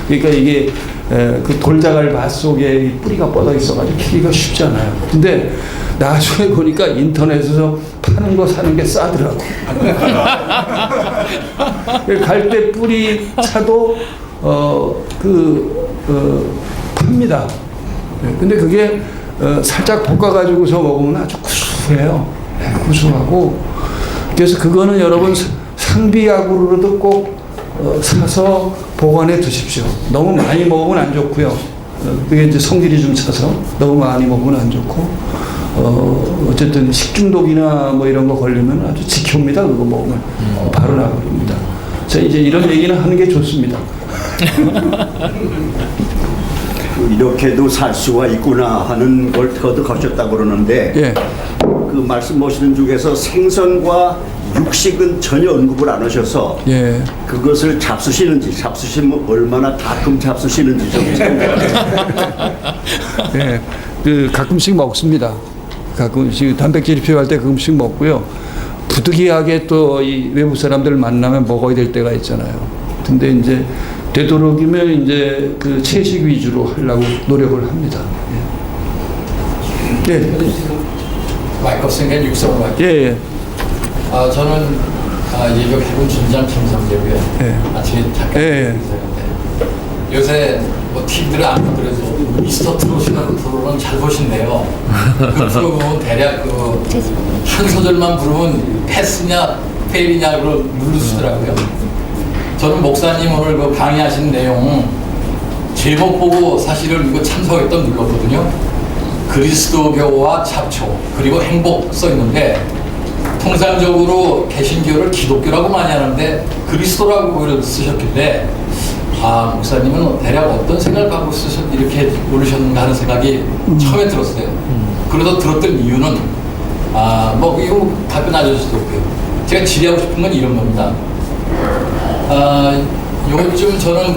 [SPEAKER 2] 그러니까 이게 그 돌자갈 밭 속에 뿌리가 뻗어 있어가지고 캐기가 쉽지 않아요. 근데 나중에 보니까 인터넷에서 파는 거 사는 게 싸더라고. 갈대 뿌리 차도 팝니다. 근데 그게 살짝 볶아가지고서 먹으면 아주 구수해요. 구수하고. 그래서 그거는 여러분 상비약으로도 꼭 사서 보관해 두십시오. 너무 많이 먹으면 안 좋고요. 그게 이제 성질이 좀 차서 너무 많이 먹으면 안 좋고, 어쨌든 식중독이나 뭐 이런 거 걸리면 아주 지켜옵니다. 그거 먹으면 바로 나버립니다. 자, 이제 이런 얘기는 하는 게 좋습니다.
[SPEAKER 9] 이렇게도 살 수가 있구나 하는 걸 터득하셨다고 그러는데,
[SPEAKER 2] 예.
[SPEAKER 9] 그 말씀하시는 중에서 생선과 육식은 전혀 언급을 안 하셔서,
[SPEAKER 2] 예.
[SPEAKER 9] 그것을 잡수시는지, 잡수시면 얼마나 가끔 잡수시는지 좀
[SPEAKER 2] 예. 그 가끔씩 먹습니다. 가끔씩 단백질이 필요할 때 가끔씩 먹고요. 부득이하게 또 이 외국 사람들 만나면 먹어야 될 때가 있잖아요. 근데 이제 되도록이면 이제 그 채식 위주로 하려고 노력을 합니다. 예. 예.
[SPEAKER 10] 마이크 생긴 육성을 할게요.
[SPEAKER 2] 예. 예.
[SPEAKER 10] 저는 예비역 해군 준장 김성재고요.
[SPEAKER 2] 예.
[SPEAKER 10] 아침에 잠깐
[SPEAKER 2] 예.
[SPEAKER 10] 요새 뭐 TV들을 안 보더라도 미스터 트롯이라는 프로그램 잘 보신대요. 그 프로그램은 대략 한 소절만 부르면 패스냐 페일이냐로 누르시더라고요. 저는 목사님 오늘 그 강의하신 내용 제목 보고 사실은 이거 참석했던 눌렀거든요. 그리스도교와 잡초 그리고 행복 써 있는데, 통상적으로 개신교를 기독교라고 많이 하는데 그리스도라고 쓰셨길래 목사님은 대략 어떤 생각을 갖고 이렇게 올리셨는가 하는 생각이 처음에 들었어요. 그러다 들었던 이유는 뭐 이거 답변 알려주셔도 없고요. 제가 질의하고 싶은 건 이런 겁니다. 요즘 저는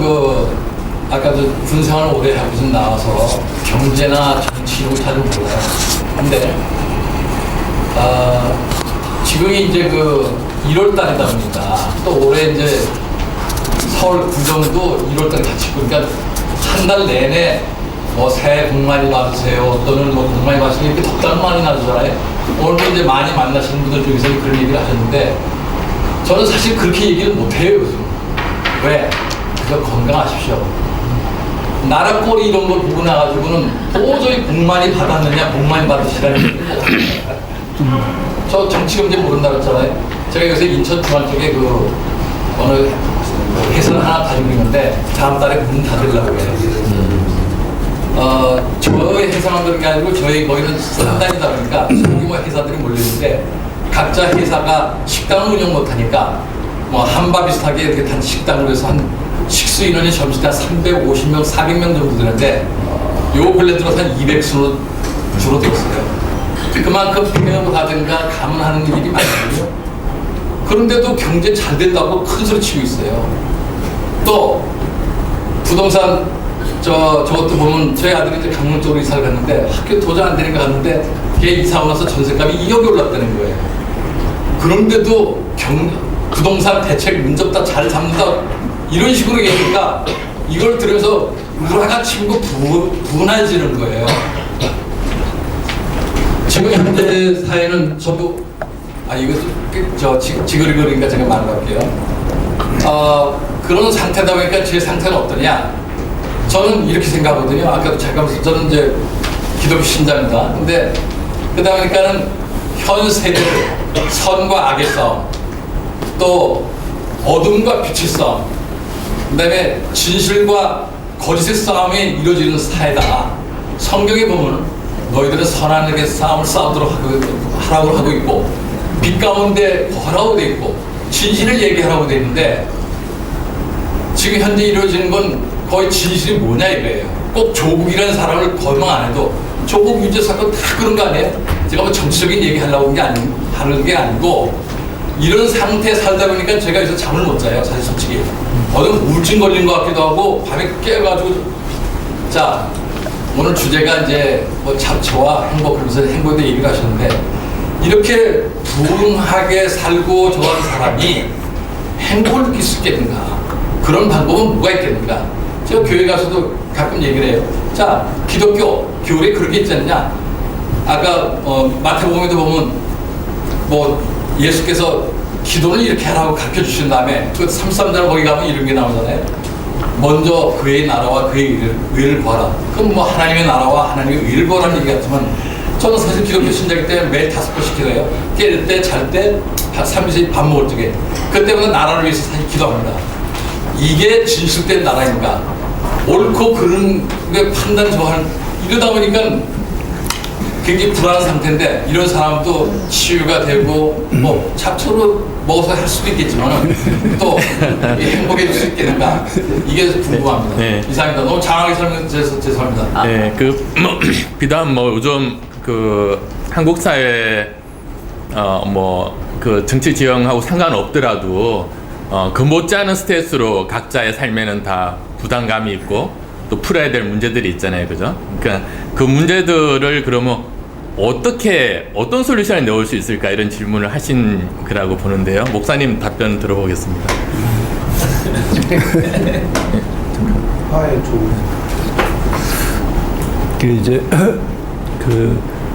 [SPEAKER 10] 아까도 군생활을 오래 하고서 나와서 경제나 정치 이런 거 잘 몰라요. 근데 지금이 이제 1월 달이다 보니까 또 올해 이제 서울 구정도 1월 달에 같이 있고, 그러니까 한 달 내내 뭐 새해 복 많이 받으세요 또는 뭐 복 많이 받으세요 이렇게 덕담 많이 나누잖아요. 오늘도 이제 많이 만나시는 분들 중에서 그런 얘기를 하셨는데, 저는 사실 그렇게 얘기를 못해요 요즘. 왜? 그저 건강하십시오. 나라 꼴이 이런 걸 보고 나가지고는 도저히 복 많이 받았느냐 복 많이 받으시라는 얘기를 못합니다. 저 정치경제 모른다 그랬잖아요. 제가 요새 인천 중앙 쪽에 어느 회사를 하나 다니고 있는데 다음 달에 문 닫으려고 해요. 저희 회사만 그런 게 아니고 저희 거기는 3단이다 보니까 소규모 회사들이 몰려있는데, 각자 회사가 식당을 운영 못하니까 뭐 한바 비슷하게 이렇게 단 식당으로 해서 한 식수 인원이 점심 한 350명, 400명 정도 되는데 요 근래 들어서 한 200수로 줄어들었어요. 그만큼 폐업을 하든가 감원하는 일이 많거든요. 그런데도 경제 잘 된다고 큰 소리 치고 있어요. 또 부동산 저것도 보면 저희 아들이 이제 강릉 쪽으로 이사를 갔는데 학교 도저히 안 되니까 갔는데 걔 이사 오면서 전세값이 2억이 올랐다는 거예요. 그런데도 부동산 대책 문접 다 잘 잡는다 이런 식으로 얘기하니까 이걸 들으면서 우라가 친구 분해지는 거예요. 지금 현대 사회는 저도 이거 지그리그리니까 제가 말할게요. 그런 상태다 보니까 제 상태는 어떠냐? 저는 이렇게 생각하거든요. 아까도 잠깐 저는 이제 기독교 신자입니다. 근데 그러다 보니까는 현 세대 선과 악의 싸움, 또 어둠과 빛의 싸움, 그다음에 진실과 거짓의 싸움이 이루어지는 사회다. 성경에 보면 너희들은 선한에게 싸움을 싸우도록 하라고 하고 있고 빛 가운데 거하라고 돼 있고 진실을 얘기하라고 돼 있는데 지금 현재 이루어지는 건 거의 진실이 뭐냐 이거예요. 꼭 조국이라는 사람을 거명 안 해도 조국 유죄 사건 다 그런 거 아니에요? 제가 뭐 정치적인 얘기 하려고 하는 게 아니고 이런 상태에 살다 보니까 제가 여기서 잠을 못 자요. 사실 솔직히 어떤 우울증 걸린 것 같기도 하고 밤에 깨가지고 자 오늘 주제가 이제 뭐 잡초와 행복 그러면서 행복에 대해 얘기를 하셨는데 이렇게 부흥하게 살고 좋아하는 사람이 행복을 느낄 수 있겠는가? 그런 방법은 뭐가 있겠는가? 제가 교회 가서도 가끔 얘기를 해요. 자, 기독교 교리에 그런 게 있지 않냐? 아까 마태복음에도 보면 뭐 예수께서 기도를 이렇게 하라고 가르쳐 주신 다음에 그 33절 거기 가면 이런 게 나오잖아요. 먼저 그의 나라와 그의 의를 구하라. 그럼 뭐 하나님의 나라와 하나님의 의를 구하라는 얘기 같지만 저는 사실 기독교 신자이기 때문에 매일 5번씩 기도해요. 깰 때, 잘 때, 3일씩 밥 먹을 적에 그때마다 나라를 위해서 사실 기도합니다. 이게 진실된 나라인가? 옳고 그른 판단 좋아하는 이러다 보니까 굉장히 불안한 상태인데 이런 사람도 치유가 되고 뭐 잡초로 먹어서 할 수도 있겠지만 또 행복해질 수 있겠는가? 이게 궁금합니다.
[SPEAKER 1] 네.
[SPEAKER 10] 이상입니다. 너무 장하게 설명해서 죄송합니다.
[SPEAKER 1] 네, 비단 요즘 한국 사회 정치 지형하고 상관없더라도 그 못지않은 스트레스로 각자의 삶에는 다 부담감이 있고 또 풀어야 될 문제들이 있잖아요, 그죠? 그러니까 그 문제들을 그러면 어떤 솔루션을 넣을 수 있을까 이런 질문을 하신 거라고 보는데요. 목사님 답변 들어보겠습니다.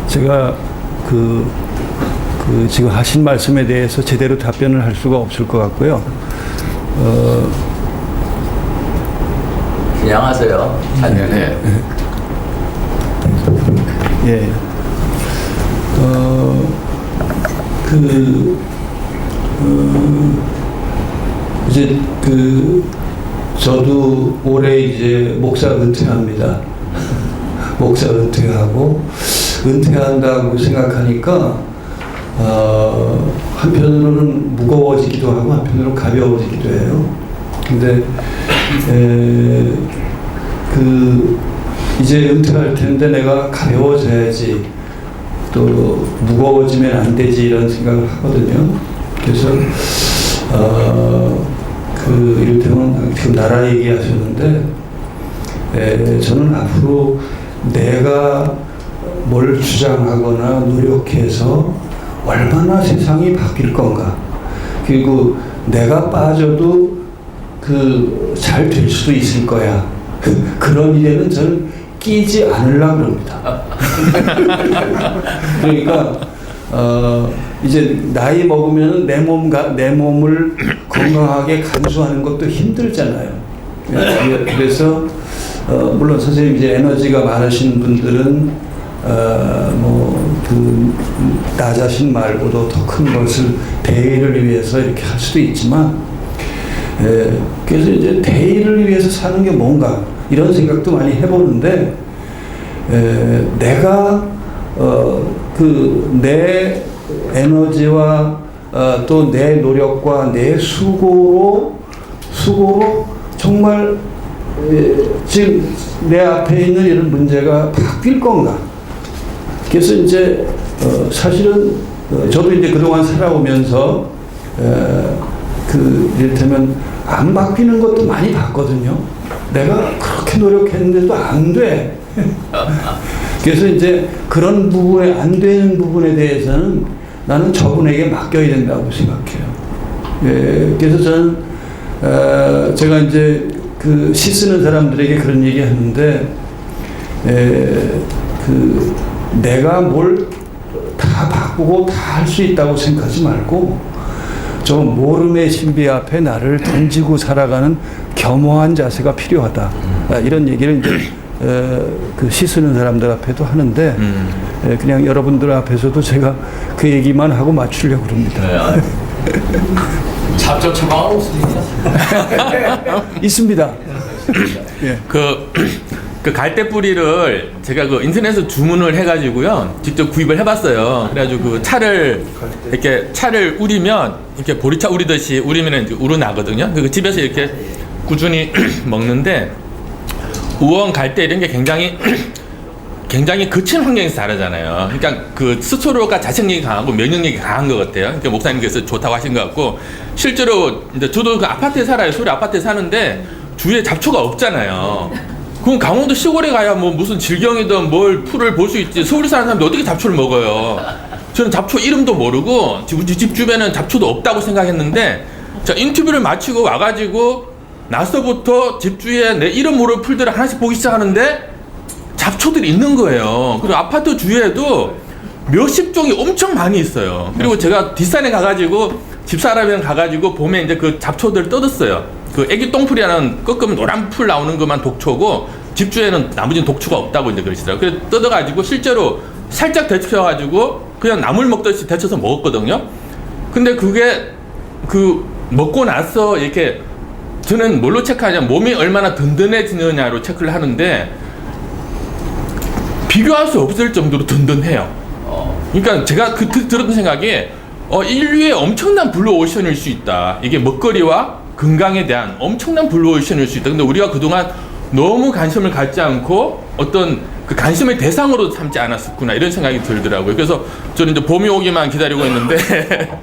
[SPEAKER 2] 제가 지금 하신 말씀에 대해서 제대로 답변을 할 수가 없을 것 같고요.
[SPEAKER 1] 그냥 하세요. 네.
[SPEAKER 2] 예. 이제 저도 올해 이제 목사 은퇴합니다. 목사 은퇴하고 은퇴한다고 생각하니까 한편으로는 무거워지기도 하고 한편으로는 가벼워지기도 해요. 근데 이제 은퇴할 텐데 내가 가벼워져야지 또 무거워지면 안 되지 이런 생각을 하거든요. 그래서 이를테면 지금 나라 얘기하셨는데 저는 앞으로 내가 뭘 주장하거나 노력해서 얼마나 세상이 바뀔 건가, 그리고 내가 빠져도 잘 될 수도 있을 거야. 그런 일에는 저는 끼지 않으려고 합니다. 그러니까 이제 나이 먹으면 내 몸을 건강하게 간수하는 것도 힘들잖아요. 그래서 물론 선생님 이제 에너지가 많으신 분들은 나 자신 말고도 더 큰 것을 대의를 위해서 이렇게 할 수도 있지만, 그래서 이제 대의를 위해서 사는 게 뭔가 이런 생각도 많이 해보는데, 내가 내 에너지와 또 내 노력과 내 수고로 정말 지금 내 앞에 있는 이런 문제가 바뀔 건가? 그래서 이제 사실은 저도 이제 그동안 살아오면서 이를테면 안 바뀌는 것도 많이 봤거든요. 내가 그렇게 노력했는데도 안 돼. 그래서 이제 그런 부분에 안 되는 부분에 대해서는 나는 저분에게 맡겨야 된다고 생각해요. 그래서 저는 제가 이제 시 쓰는 사람들에게 그런 얘기 하는데, 내가 뭘 다 바꾸고 다 할 수 있다고 생각하지 말고 저 모름의 신비 앞에 나를 던지고 살아가는 겸허한 자세가 필요하다. 이런 얘기를 이제 시 쓰는 사람들 앞에도 하는데, 그냥 여러분들 앞에서도 제가 그 얘기만 하고 맞추려고 그럽니다.
[SPEAKER 10] 잡초 처방은 없습니까?
[SPEAKER 2] 있습니다.
[SPEAKER 1] 예. 그 갈대 뿌리를 제가 그 인터넷에서 주문을 해가지고요 직접 구입을 해봤어요. 그래가지고 그 차를 우리면 이렇게 보리차 우리듯이 우리면 이제 우러나거든요. 그 집에서 이렇게 꾸준히 먹는데 우엉, 갈대 이런 게 굉장히 거친 환경에서 자라잖아요. 그러니까 그 스스로가 자생력이 강하고 면역력이 강한 것 같아요. 그러니까 목사님께서 좋다고 하신 것 같고 실제로 이제 저도 그 아파트에 살아요. 서울 아파트에 사는데 주위에 잡초가 없잖아요. 그럼 강원도 시골에 가야 뭐 무슨 질경이든 뭘 풀을 볼 수 있지. 서울에 사는 사람들 어떻게 잡초를 먹어요? 저는 잡초 이름도 모르고 집 주변에는 잡초도 없다고 생각했는데 자 인터뷰를 마치고 와가지고 나서부터 집 주위에 내 이름 모를 풀들을 하나씩 보기 시작하는데 잡초들이 있는 거예요. 그리고 아파트 주위에도 몇십 종이 엄청 많이 있어요. 그리고 제가 뒷산에 가가지고 집사람이랑 가가지고 봄에 이제 그 잡초들 뜯었어요. 그 애기 똥풀이라는 꺾으면 노란 풀 나오는 것만 독초고 집 주위에는 나머지는 독초가 없다고 이제 그러시더라고요. 그래서 뜯어가지고 실제로 살짝 데쳐가지고 그냥 나물 먹듯이 데쳐서 먹었거든요. 근데 그게 그 먹고 나서 이렇게 저는 뭘로 체크하냐 몸이 얼마나 든든해지느냐로 체크를 하는데 비교할 수 없을 정도로 든든해요. 그러니까 제가 들었던 생각이 인류의 엄청난 블루오션일 수 있다. 이게 먹거리와 건강에 대한 엄청난 블루오션일 수 있다. 근데 우리가 그동안 너무 관심을 갖지 않고 어떤 그 관심의 대상으로 삼지 않았었구나 이런 생각이 들더라고요. 그래서 저는 이제 봄이 오기만 기다리고 있는데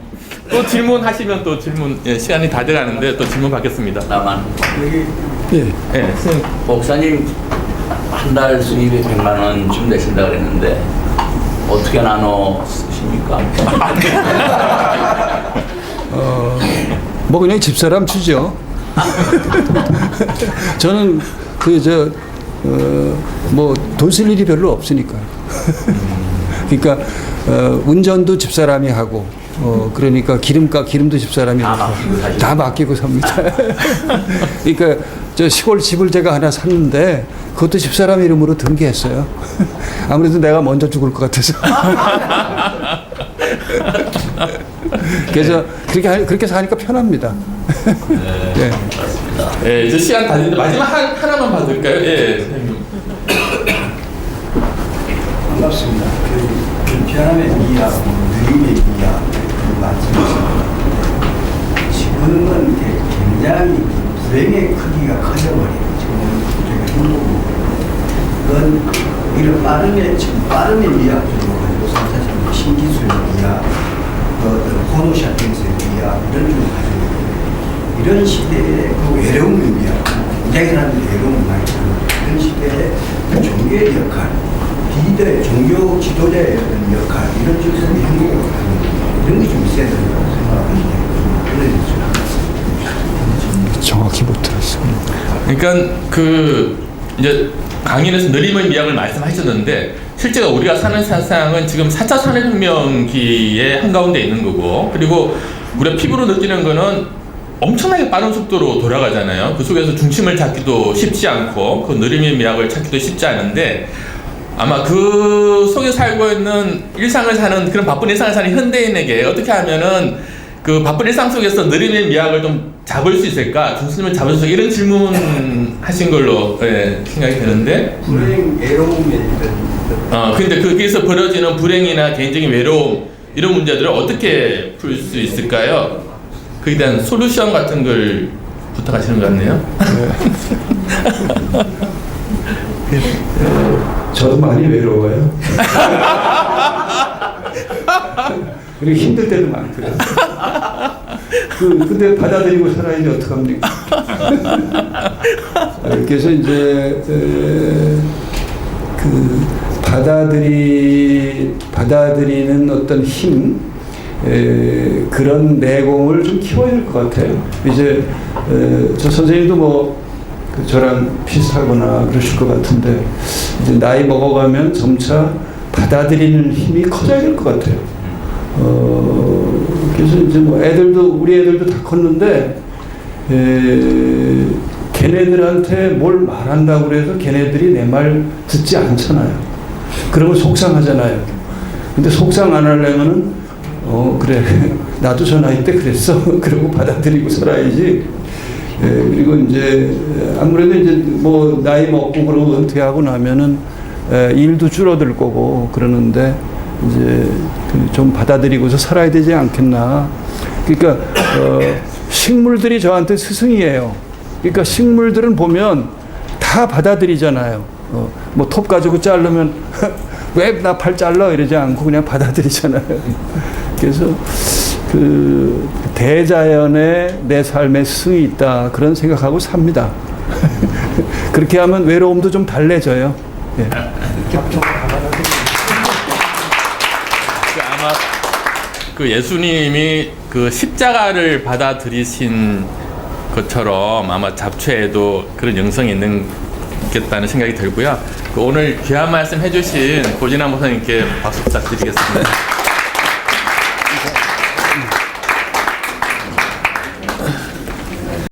[SPEAKER 1] 또 질문하시면 또 질문 시간이 다 돼가는데 또 질문 받겠습니다.
[SPEAKER 11] 나만 여기
[SPEAKER 1] 예, 선생님.
[SPEAKER 11] 목사님 한 달 수입이 100만 원쯤 되신다 그랬는데 어떻게 나눠 쓰십니까?
[SPEAKER 2] 뭐 그냥 집사람 주죠. 저는 뭐 돈 쓸 일이 별로 없으니까요. 그러니까 운전도 집사람이 하고 그러니까 기름도 집사람이 다 맡기고 삽니다. 그러니까 저 시골 집을 제가 하나 샀는데 그것도 집사람 이름으로 등기했어요. 아무래도 내가 먼저 죽을 것 같아서. 그래서 그렇게 사니까 편합니다.
[SPEAKER 1] 네. 예, 이제 시간 다 됐는데 마지막 하나만 받을까요? 예.
[SPEAKER 12] 반갑습니다. 변함의 미학, 느림의 미학 말씀하셨습니다. 지금은 굉장히 불행의 크기가 커져버려요. 지금은 되게 행복이고 그건 이런 빠름의 미학적으로 가지고 3차적으로 신기술의 미학, 어떤 포노샤핑스의 미학 이런 걸 가지고 이런 시대에 그 외로움의 미학, 굉장히 사람들이 외로움을 많이 타는 이런 시대에 종교의 역할, 종교 지도자의 어떤 역할 이런 쪽에서 행복을 하는 이런 게 좀 있어야 된다고 생각하는데
[SPEAKER 2] 정확히 못 들었습니다.
[SPEAKER 1] 그러니까 이제 강연에서 느림의 미학을 말씀하셨는데 실제로 우리가 사는 세상은 지금 4차 산업혁명기의 한가운데 있는 거고 그리고 우리가 피부로 느끼는 거는 엄청나게 빠른 속도로 돌아가잖아요. 그 속에서 중심을 잡기도 쉽지 않고 그 느림의 미학을 찾기도 쉽지 않은데 아마 그 속에 살고 있는 일상을 사는 그런 바쁜 일상을 사는 현대인에게 어떻게 하면은 그 바쁜 일상 속에서 느림의 미학을 좀 잡을 수 있을까? 중심을 잡을 수 있을까? 이런 질문 하신 걸로 생각이 되는데
[SPEAKER 12] 불행, 외로움에
[SPEAKER 1] 근데 거기에서 벌어지는 불행이나 개인적인 외로움 이런 문제들을 어떻게 풀 수 있을까요? 그에 대한 솔루션 같은 걸 부탁하시는 것 같네요.
[SPEAKER 2] 저도 많이 외로워요. 그리고 힘들 때도 많고요. 근데 받아들이고 살아야지 어떡합니까? 그래서 이제 그 받아들이는 어떤 힘 그런 내공을 좀 키워야 될 것 같아요. 이제 저 선생님도 뭐 저랑 비슷하거나 그러실 것 같은데 이제 나이 먹어가면 점차 받아들이는 힘이 커져야 될 것 같아요. 그래서 이제 뭐 우리 애들도 다 컸는데 걔네들한테 뭘 말한다고 그래서 걔네들이 내 말 듣지 않잖아요. 그러면 속상하잖아요. 근데 속상 안 하려면은 그래 나도 저 나이 때 그랬어. 그러고 받아들이고 살아야지. 그리고 이제 아무래도 이제 뭐 나이 먹고 그러고 은퇴하고 나면은 일도 줄어들 거고 그러는데 이제 좀 받아들이고서 살아야 되지 않겠나. 그러니까 식물들이 저한테 스승이에요. 그러니까 식물들은 보면 다 받아들이잖아요. 뭐 톱 가지고 자르면 왜 나 팔 잘라 이러지 않고 그냥 받아들이잖아요. 그래서 그 대자연에 내 삶의 스승이 있다 그런 생각하고 삽니다. 그렇게 하면 외로움도 좀 달래져요. 예.
[SPEAKER 1] 아마 그 예수님이 그 십자가를 받아들이신 것처럼 아마 잡초에도 그런 영성이 있겠다는 생각이 들고요. 그 오늘 귀한 말씀 해주신 고진아 목사님께 박수 부탁드리겠습니다.